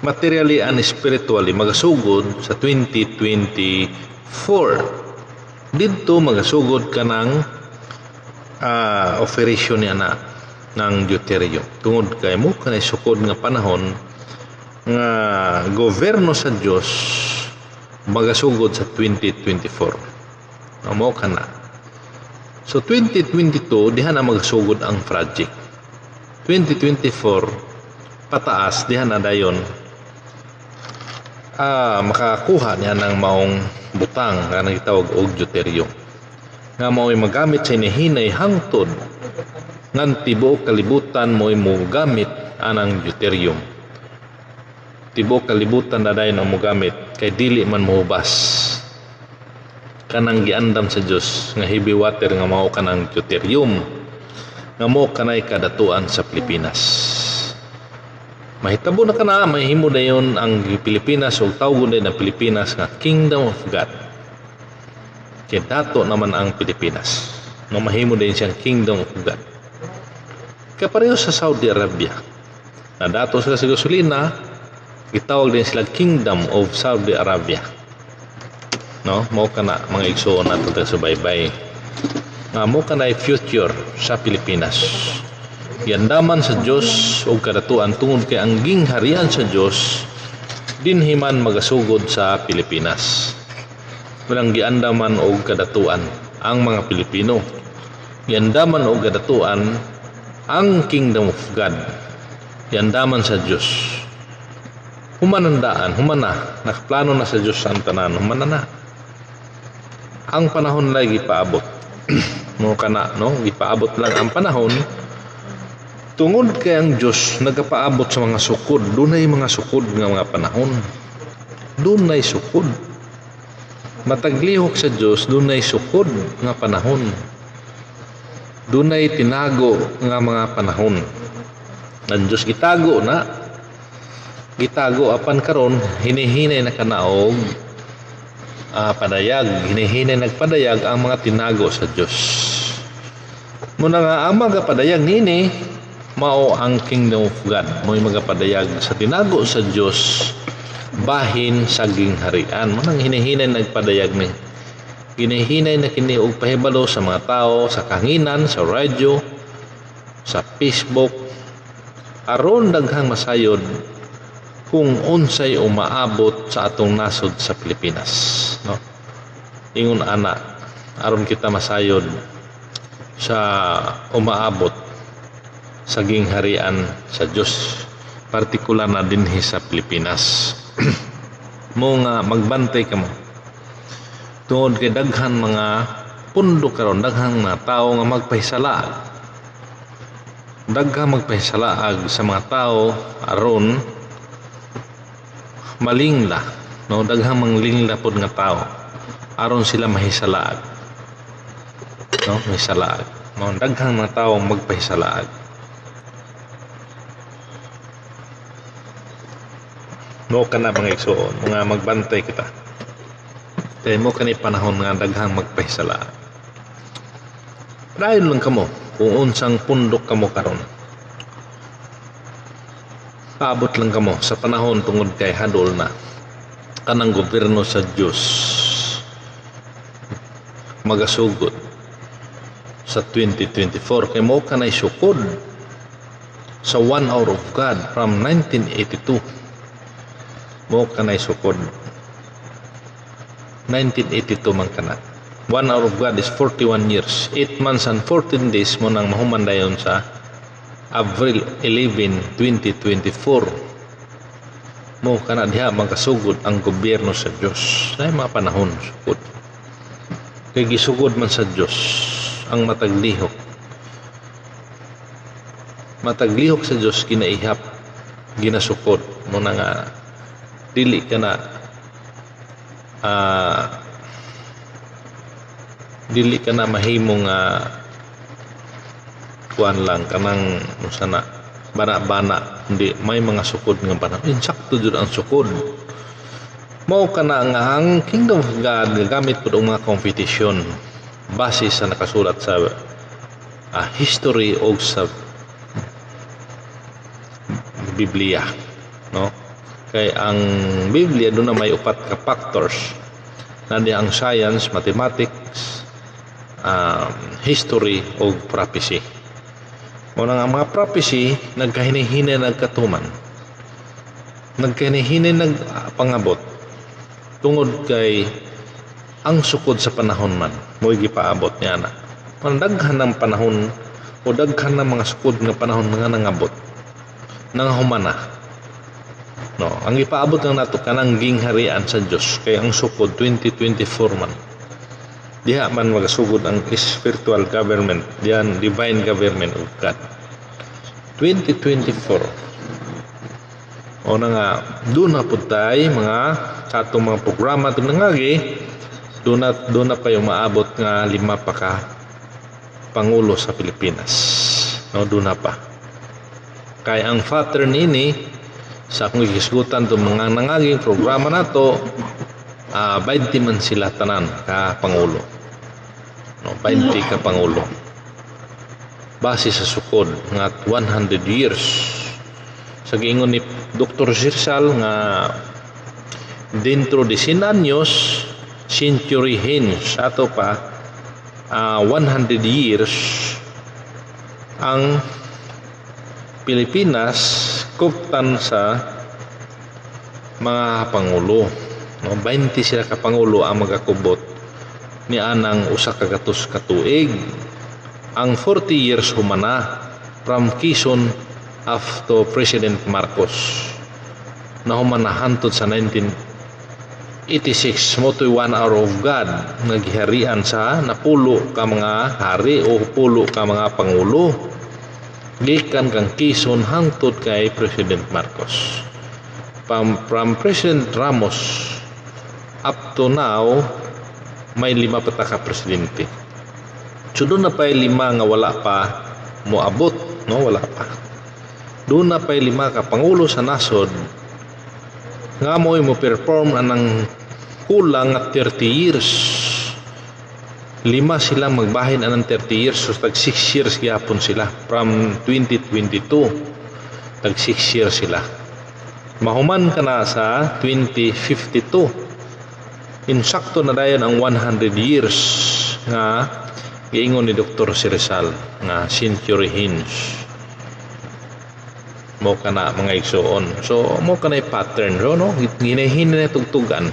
materially and spiritually magasugod sa 2024. Dito magasugod ka ng operation niya na ng deuterium. Tungod kay mo kanay sukod nga panahon nga gobyerno sa Dios magasugod sa 2024. Amo kana. So 2022 diha na magasugod ang project. 2024 pataas diha na dayon makakuha niya ng maong butang nga nagitawag og deuterium nga mao'y magamit sa inihinay hangtod ngan tibuok kalibutan mo'y mogamit anang deuterium. Tibuok kalibutan na dayon ang mogamit kay dili man mohubas kanang giandam sa Dios nga heavy water nga mao kanang deuterium nga mo kanay kadatuan sa Pilipinas. Mahitabo na kana mahimo dayon ang Pilipinas o tawgon din ang Pilipinas nga Kingdom of God. Kay dato naman ang Pilipinas. No mahimo din siyang Kingdom of God. Kapareho sa Saudi Arabia. Na dato sila sa gasolina, gitawag din sila Kingdom of Saudi Arabia. No, mo kana mga igsoon nato sa subaybay. Nga mo kanay future sa Pilipinas. Yandaman sa Dios og kadatuan tungod kay ang gingharian sa Dios dinhiman magasugod sa Pilipinas. Walang giandaman og kadatuan ang mga Pilipino. Yandaman og kadatuan ang Kingdom of God. Yandaman sa Dios. Humanandaan, humana, nakaplano na sa Dios ang tanan, humana na. Ang panahon lagi paabot. No kana no, gipaabot lang ang panahon Tungod kay ang Dios nagapaabot sa mga sukod, dunay mga sukod nga mga panahon. Dunay sukod. Mataglihok sa Dios, dunay sukod nga panahon. Dunay tinago nga mga panahon. Ang Dios gitago na. Gitago apan karon hinihinay na kanaog padayag. Hinihinay nagpadayag ang mga tinago sa Dios. Muna nga ang mga padayag nini mao ang kingdom of God. Mo'y magapadayag sa tinago sa Dios bahin saging harian. Manang hinihinay nagpadayag ni. Hinihinay na kini og pahibalo sa mga tao sa kanginan, sa radyo, sa Facebook aron daghang masayod kung unsay umaabot sa atong nasod sa Pilipinas, no? Ingon ana aron kita masayod sa umaabot sa gingharian sa Dios, partikular na dinhi sa Pilipinas. Mo nga magbantay ka mo tungod kay daghan mga pundok karon, daghang mga tao nga magpahisalaag, daghang magpahisalaag sa mga tao aron malingla, no? Daghang manglingla pod nga tao aron sila mahisalaag, no? Mahisalaag, no? Daghang mga tao magpahisalaag. Mo kana mga igsoon, mga magbantay kita. Kaya mo kani panahon nga daghang magpahisalaag. Dayon lang kamo kung unsang pundok kamo karon. Paabot lang kamo sa panahon tungod kay hadol na kanang gobyerno sa Dios magasugod sa 2024 kay mo kanay sukod sa 1 hour of God from 1982. Mo kanay sukod 1982 man kana. 1 hour of God is 41 years, 8 months and 14 days mo nang mahuman dayon sa April 11, 2024. Mo kana diha magkasugod ang gobyerno sa Dios. Ay mga panahon sugod. Kay gisugod man sa Dios ang mataglihok. Mataglihok sa Dios kinaihap, ginasukod mo na nga dili ka na dili ka na mahimong kuan lang kanang musana bana-bana, hindi may mga sukod nga panahon. Insakto jud ang sukod. Mao kana nga ang kingdom of God gamit pud og mga competition base sa nakasulat sa history og sa Biblia, no? Kay ang Biblia doon na may upat ka factors na ang science, mathematics, history o prophecy. Muna nga mga prophecy nagkahinihinay nagkatuman, nagkahinihinay nagpangabot tungod kay ang sukod sa panahon man mo'y gipaabot niya na daghan ng panahon o daghan ng mga sukod nga panahon nga nangabot nangahumana. No, ang ipaabot lang nato kanang gingharian sa Dios kay ang sukod 2024 man. Diha man magasugod ang spiritual government, diyan divine government of God. 2024. O na nga doon na pud tay mga sa atong mga programa ito nangagi, doon na pa yung maabot nga 5 pa ka pangulo sa Pilipinas. No, doon na pa. Kay ang pattern ini sa akong gisgutan to mga nangaging programa nato 20 man sila tanan ka pangulo, no, 20 ka pangulo base sa sukod nga 100 years sa giingon ni Dr. Sirsal nga dentro de 100 años century hence ato pa 100 years ang Pilipinas kuptan sa mga pangulo, no? 20 sila ka pangulo ang magakubot ni anang usa ka gatos ka tuig. Ang 40 years humana from Quezon after President Marcos na humana hantod sa 1986 mo to'y 1 hour of God naghiharian sa napulo ka mga hari o pulo ka mga pangulo. gikan kang Quezon hangtod kay President Marcos. From President Ramos up to now, may 5 pa ka presidente. So doon na pa'y 5 nga wala pa moabot, no? Wala pa. Doon na pa'y 5 ka pangulo sa nasod nga mo perform anang kulang at 30 years. 5 silang magbahin anang 30 years, so tag 6 years gyapon sila from 2022. Tag 6 years sila. Mahuman ka na sa 2052. Insakto na dayon ang 100 years nga giingon ni Dr. Rizal nga century hinge. Mo ka na mga igsoon. So mo ka na pattern, no? Ginahinin na tugtugan.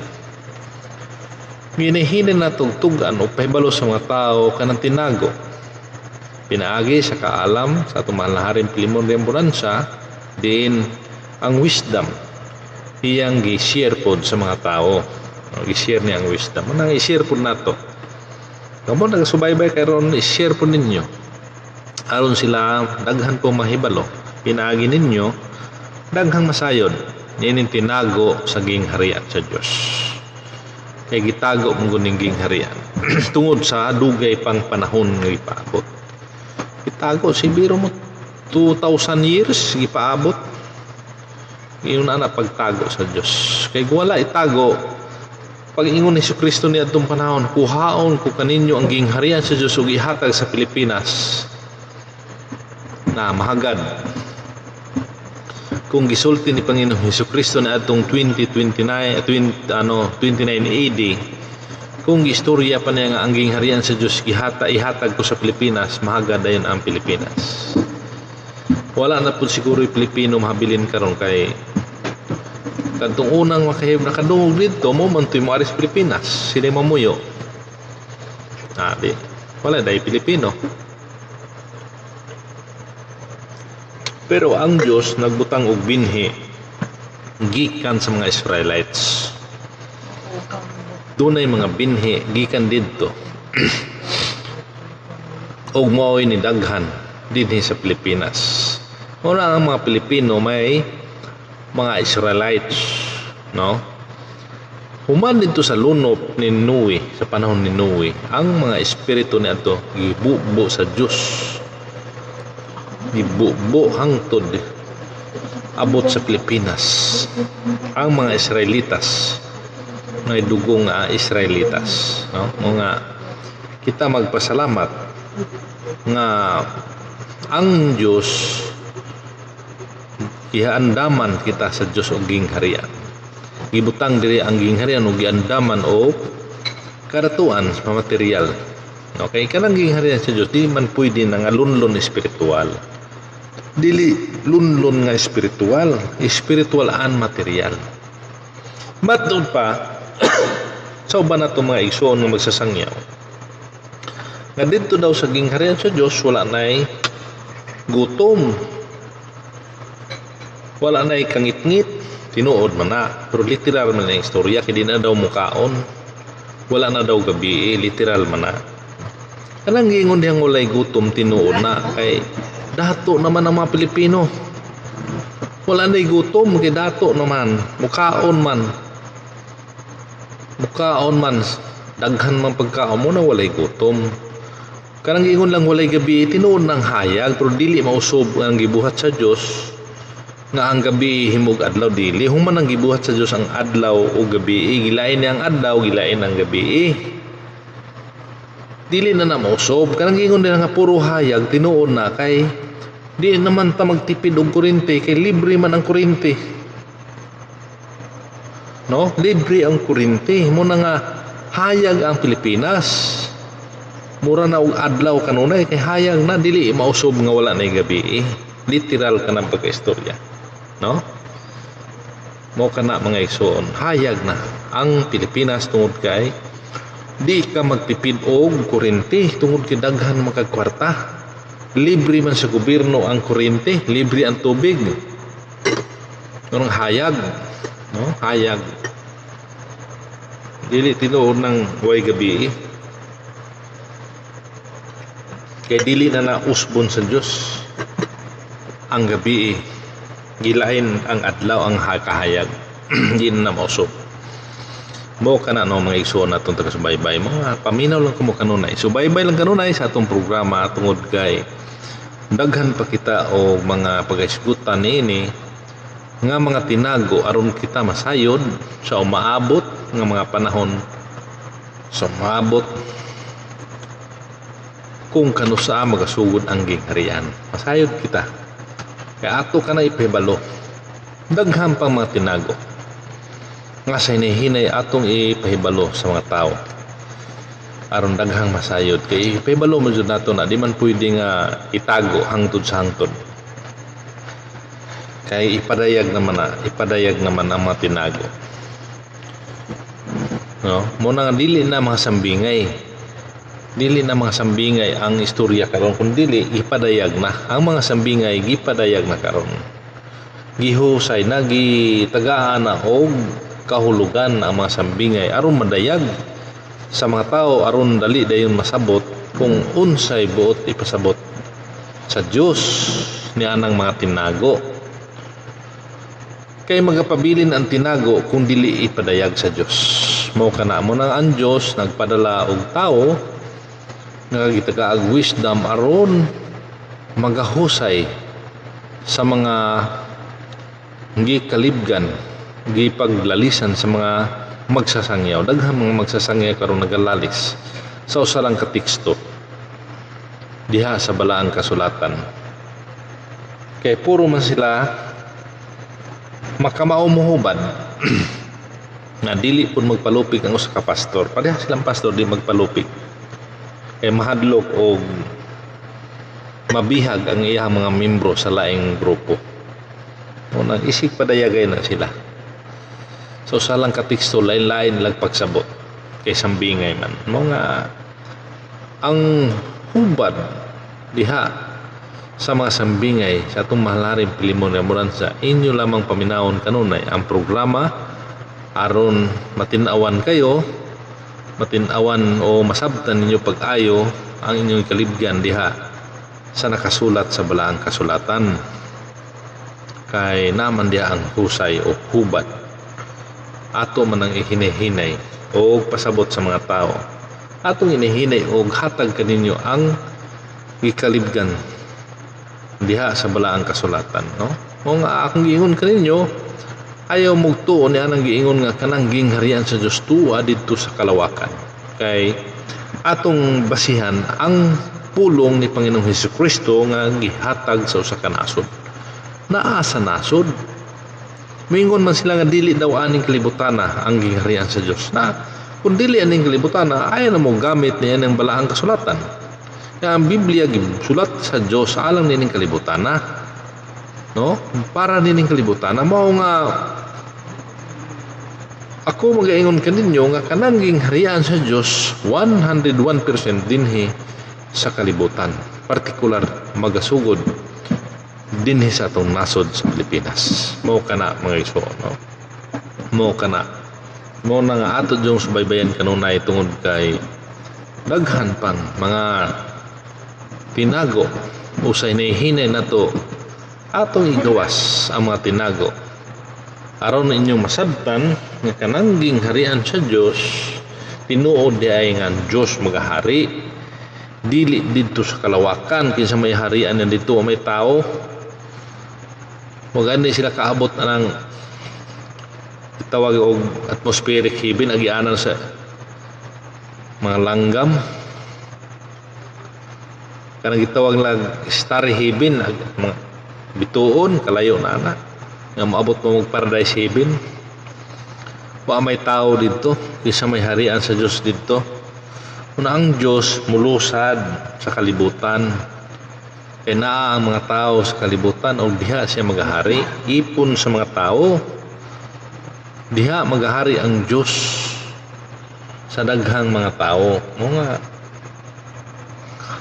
Ginahinin na tugtugan o pahibalo sa mga tao kanang tinago. Pinaagi sa kaalam sa tumalaharin Pilimon Remboransa din ang wisdom iyang gi-share pod sa mga tao. Gi-share niya ang wisdom. Manang i-share pod nato. Kamo nagsubaybay karon i-share pod ninyo. Aron sila daghan po mahibalo. Pinaagi ninyo daghang masayod nining tinago sa gingharian sa Dios. Kay gitago mong guning gingharian tungod sa dugay pang panahon nga ipaabot. Gitago si biro mo 2,000 years gipaabot. Iyon na pagtago sa Dios. Kay wala itago pag ingon ni Jesucristo ni adtong panahon, kuhaon ko kaninyo ang gingharian sa Dios ug ihatag sa Pilipinas. Na mahagad kung gisulti ni Panginoong Jesucristo na atong 29 AD, kung istorya pa niya nga ang gingharian sa Dios ihatag ko sa Pilipinas, mahagad dayon ang Pilipinas. Wala na po siguro yung Pilipino mahabilin karon kay kadtong unang makahib na kadungog dito mo man tuy mo aris Pilipinas, sila mamuyo. Di wala dai Pilipino. Pero ang Diyos nagbutang og binhi gikan sa mga Israelites. Dunay mga binhi gikan didto. Og mao'y ni daghan dinhi sa Pilipinas. Una ang mga Pilipino may mga Israelites, no? Human dito sa lunop ni Noe, sa panahon ni Noe, ang mga espiritu niadto gibubo sa Dios. Gibubo hangtod abot sa Pilipinas. Ang mga Israelitas, may dugong Israelitas, no? Mga kita magpasalamat nga ang Dios giandaman kita sa Dios og gingharian. Gibutang diri ang gingharian og giandaman og karatuan sa material. Okay, kanang gingharian sa Dios di man pwede nga lunlon espiritual. Dili lunlon nga espiritual, espiritual and material. Matod pa sa uban nato mga igsoon nga magsasangyaw. Nga dito daw sa gingharian sa Dios wala nay gutom. Wala na ikangit-ngit, tinuod man na. Pero literal man na yung istorya, kaya di na daw mukaon. Wala na daw gabi, literal man na. Kanang gingon diyang walay gutom, tinuod na. Kay dato naman ang mga Pilipino. Wala na gutom, kay dato naman. Mukaon man. Mukaon man. Daghan man pagkaon mo na walay gutom. Kanang gingon lang walay gabi, tinuod ng hayag, pero dili mausob ang gibuhat sa Diyos. Nga ang gabi himog adlaw dili human ang gibuhat sa Dios ang adlaw o gabi gilain niya ang adlaw gilain ang gabi dili na mausob kanang gingon nila nga puro hayag tinuod na kay di naman ta magtipid og kuryente kay libre man ang kuryente, no? Libre ang kuryente mo na nga hayag ang Pilipinas, mura na og adlaw kanunay kay hayag na dili mausob nga wala na gabi literal ka ng pagkaistorya, no? Mo kana mga igsoon, hayag na ang Pilipinas tungod kay di ka magtipid og kuryente tungod kay daghan makagkwarta. Libre man sa gobyerno ang kuryente, libre ang tubig. Nung hayag, no? Hayag. Dili tinuod ng way gabi. Kay dili na nausbon sa Dios. ang gabi gilain ang adlaw ang kahayag di na mausop mo kana no mga igsoon natong taga-subaybay mga paminaw lang kamo kanunay subaybay lang kanunay sa atong programa tungod kay daghan pa kita o mga pagaisgutan niini nga mga tinago aron kita masayod sa umaabot nga mga panahon sa umaabot kung kanusa magasugod ang gingharian masayod kita kaya ato ka na ipahibalo daghan pang mga tinago nga sa hinihinay atong ipahibalo sa mga tao aron daghang masayod kay ipahibalo mo jud nato na di man pwede nga itago hangtod sa hangtod kay ipadayag naman ang mga tinago no mo na dili na mga sambingay ang istorya karon kun dili ipadayag na ang mga sambingay gipadayag na karon gihusay na gitagaan na og kahulugan ang mga sambingay aron madayag sa mga tao aron dali dayon masabot kung unsay buot ipasabot sa Dios ni anang mga tinago kay magapabilin ang tinago kung dili ipadayag sa Dios mao kana mo nang ang Dios nagpadala og tao nagagitagaag wisdom aron magahusay sa mga gikalibgan gipaglalisan sa mga magsasangyaw daghang mga magsasangyaw karon nagalalis sa usa lang ka teksto diha sa balaang kasulatan kay puro man sila makamaumuhubad na dili pun magpalupig ang usa ka pastor pareha silang pastor di magpalupig kay mahadlok og mabihag ang iyang mga membro sa laing grupo o nang isig padayagay na sila so sa lang kateksto lain-lain nilang pagsabot kay sambingay man mo nga ang hubad diha sa mga sambingay sa atong mahalaring Pilimon nga muran sa inyo lamang paminawon kanunay ang programa aron matinawan kayo matinawan o masabtan ninyo pag-ayo ang inyong kalibgan diha sa nakasulat sa balaang kasulatan kay naman diha ang husay o hubad ato man ang ihinahinay o pasabot sa mga tao atong inihinay o hatag kaninyo ang gikalibgan diha sa balaang kasulatan no o nga akong giingon kaninyo ayaw mugtuon ni anang giingon nga kanang gingharian sa Dios tuwa didto sa kalawakan kay atong basihan ang pulong ni Panginoong Hesukristo nga gihatag sa usa ka nasod naa sa nasod mingon man sila nga dili daw aning kalibutana ang gingharian sa Dios na kung dili aning kalibutana ayaw na mo gamit niya ng balaang kasulatan kaya ang Biblia gisulat sa Dios alang nining kalibutana no para nining kalibutana mao nga ako magaingon kaninyo nga kanang gingharian sa Dios 101% dinhi sa kalibutan partikular magasugod dinhi sa atong nasod sa Pilipinas mao kana mga iso no mao kana mao na nga ato yung subaybayan kanunay tungod kay daghan pang mga tinago usay nahihinay nato atong igawas ang mga tinago aron inyong masabtan nga kanang gingharian sa Dios tinuod di ay nga Dios magahari dili didto sa kalawakan kinsa may harian na dito may tao magani sila kaabot na ng tawag og atmospheric heaven agianan sa mga langgam kanang gitawag lang starry heaven mga bituon kalayo na ana nga maabot mo og paradise heaven wa may tao didto kinsa may harian sa Dios didto una ang Dios mulusad sa kalibutan kay naa ang mga tao sa kalibutan o diha siya magahari ipon sa mga tao diha magahari ang Dios sa daghang mga tao mga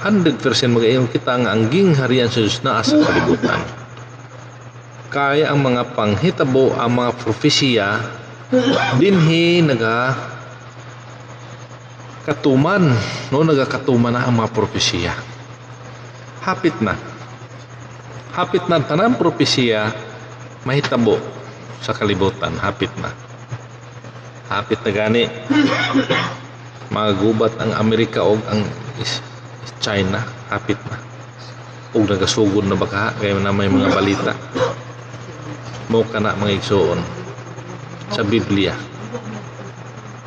100% magayon kita nga ang gingharian sa Dios naa sa kalibutan kaya ang mga panghitabo ang mga propesya dinhi katuman no nagakatuman na ang mga propesya hapit na Hapit na tanang propesya mahitabo sa kalibutan, hapit na. Hapit na gani magagubat ang Amerika o ang China, hapit na. Ug nagasugod na baka kaya na may mga balita. Mo kana mga igsoon sa Biblia.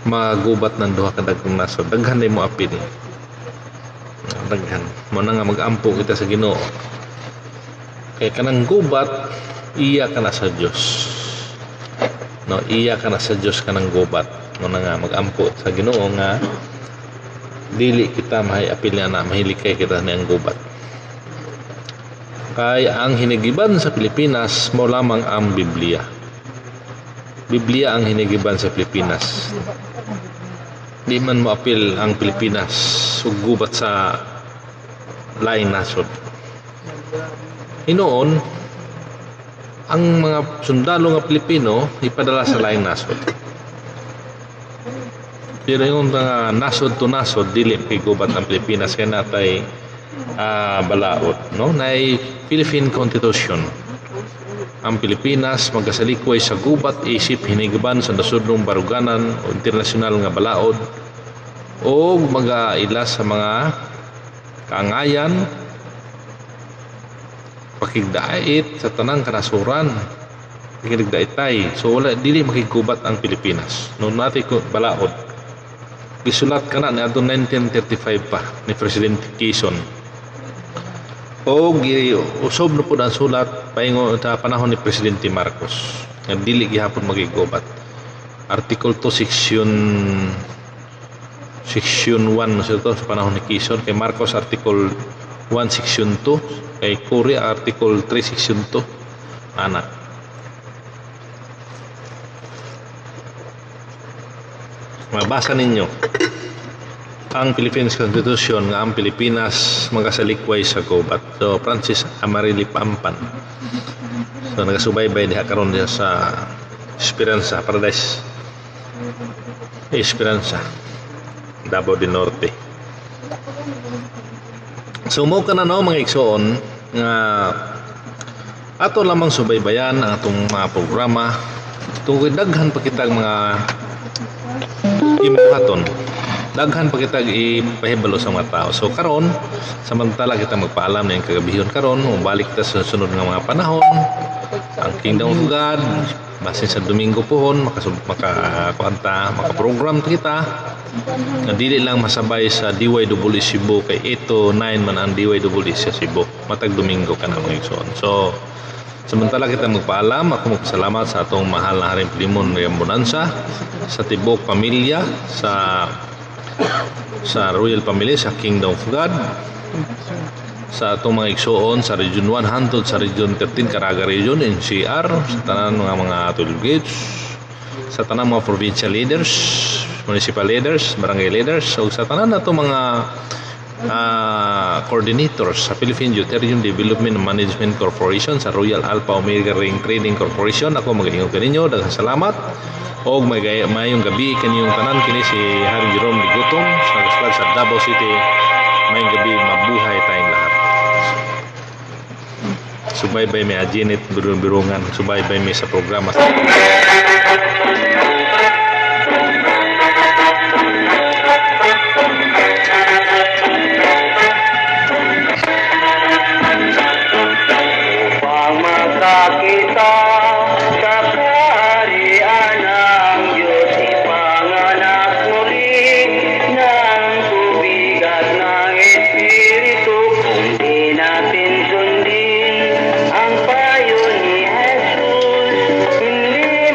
Magubat ng duha ka dagkong nasod. Daghan day mo apil. Daghan. Mo na nga magampo kita sa Ginoo. Kay kanang gubat iya ka na sa Dios. No, iya ka na sa Dios kanang gubat. Mo na nga magampo sa Ginoo nga dili kita mahay apil na mahilikay kita niyang gubat. Kay ang hinigiban sa Pilipinas mo lamang ang Biblia. Biblia ang hinigiban sa Pilipinas. Di man mo apil ang Pilipinas sugubat sa lain nasod. Hinoon ang mga sundalo nga Pilipino ipadala sa lain nasod. Pero yung mga nasod to nasod dili kigubat ang Pilipinas kay natay balaod, no? Nay Philippine Constitution. Ang Pilipinas magkasalikway sa gubat isip hinigiban sa nasudnong baruganan o internasyonal nga balaod o mag-aila sa mga kaangayan pakigdait sa tanang kanasuran pakigdaitay. So wala dili makigubat ang Pilipinas. Noon natin ko balaod gisulat kana ni adto 1935 pa ni Presidente Quezon. O usob na po ang sulat paingon sa panahon ni Presidente Marcos nga dili gihapon magigubat. Article 2 section 1 no sa panahon ni Quezon, kay Marcos Article 1 section 2, kay Cory Article 3 section 2 ana. Mabasa ninyo ang Philippines Constitution nga ang Pilipinas magkasalikway sa gubat. So Francis Amarili Pampan. So nagasubaybay diha karon diha sa Esperanza, Paradise Esperanza, Davao del Norte. So mo ka na no mga igsoon nga ato lamang subaybayan ang atong mga programa tungod daghan pa kitag mga imuhaton. Daghan pa kita ipahibalo sa mga tao. So karon samantala kita magpaalam na yung kagabihon karon, mabalik kita sa sunod nga mga panahon. Ang Kingdom of God basin sa Domingo pohon makaprogram kita na dili lang masabay sa DYWE Cebu kay 8 to 9 man ang DYWE sa Cebu. Matag Domingo ka na mga igsoon. So samantala kita magpaalam, ako magpasalamat sa atong mahal na Haring Pilimon ng Bonanza, sa tibok pamilya, sa Royal Family, sa Kingdom of God, sa atong mga igsoon sa Region 1 hantod sa Region 13 Caraga Region, NCR, sa tanan mga 12 gates, sa tanan mga provincial leaders, municipal leaders, barangay leaders, o sa tanan nato mga coordinators sa Philippine Deuterium Development Management Corporation, sa Royal Alpha Omega Ring Trading Corporation. Ako mag-ingon kaninyo, daghang salamat o mayong gabi kaninyong tanan. Kini si Haring Jerome Ligutong sa Gospel sa Davao City. Mayong gabi, mabuhay tayong lahat. Subaybay may Janet birong-birungan, subaybay may sa programa sa ang payo ni Jesus, hindi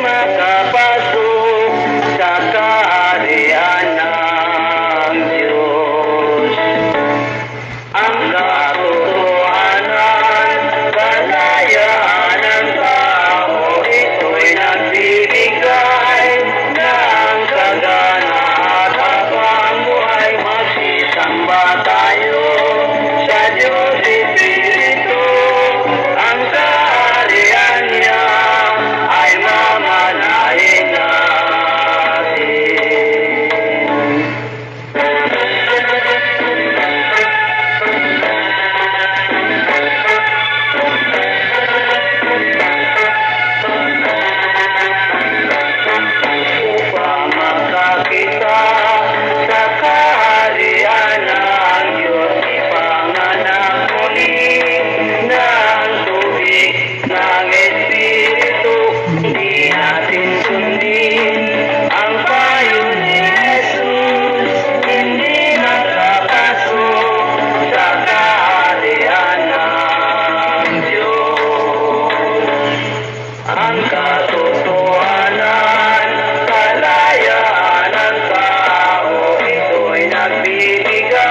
nagbibigay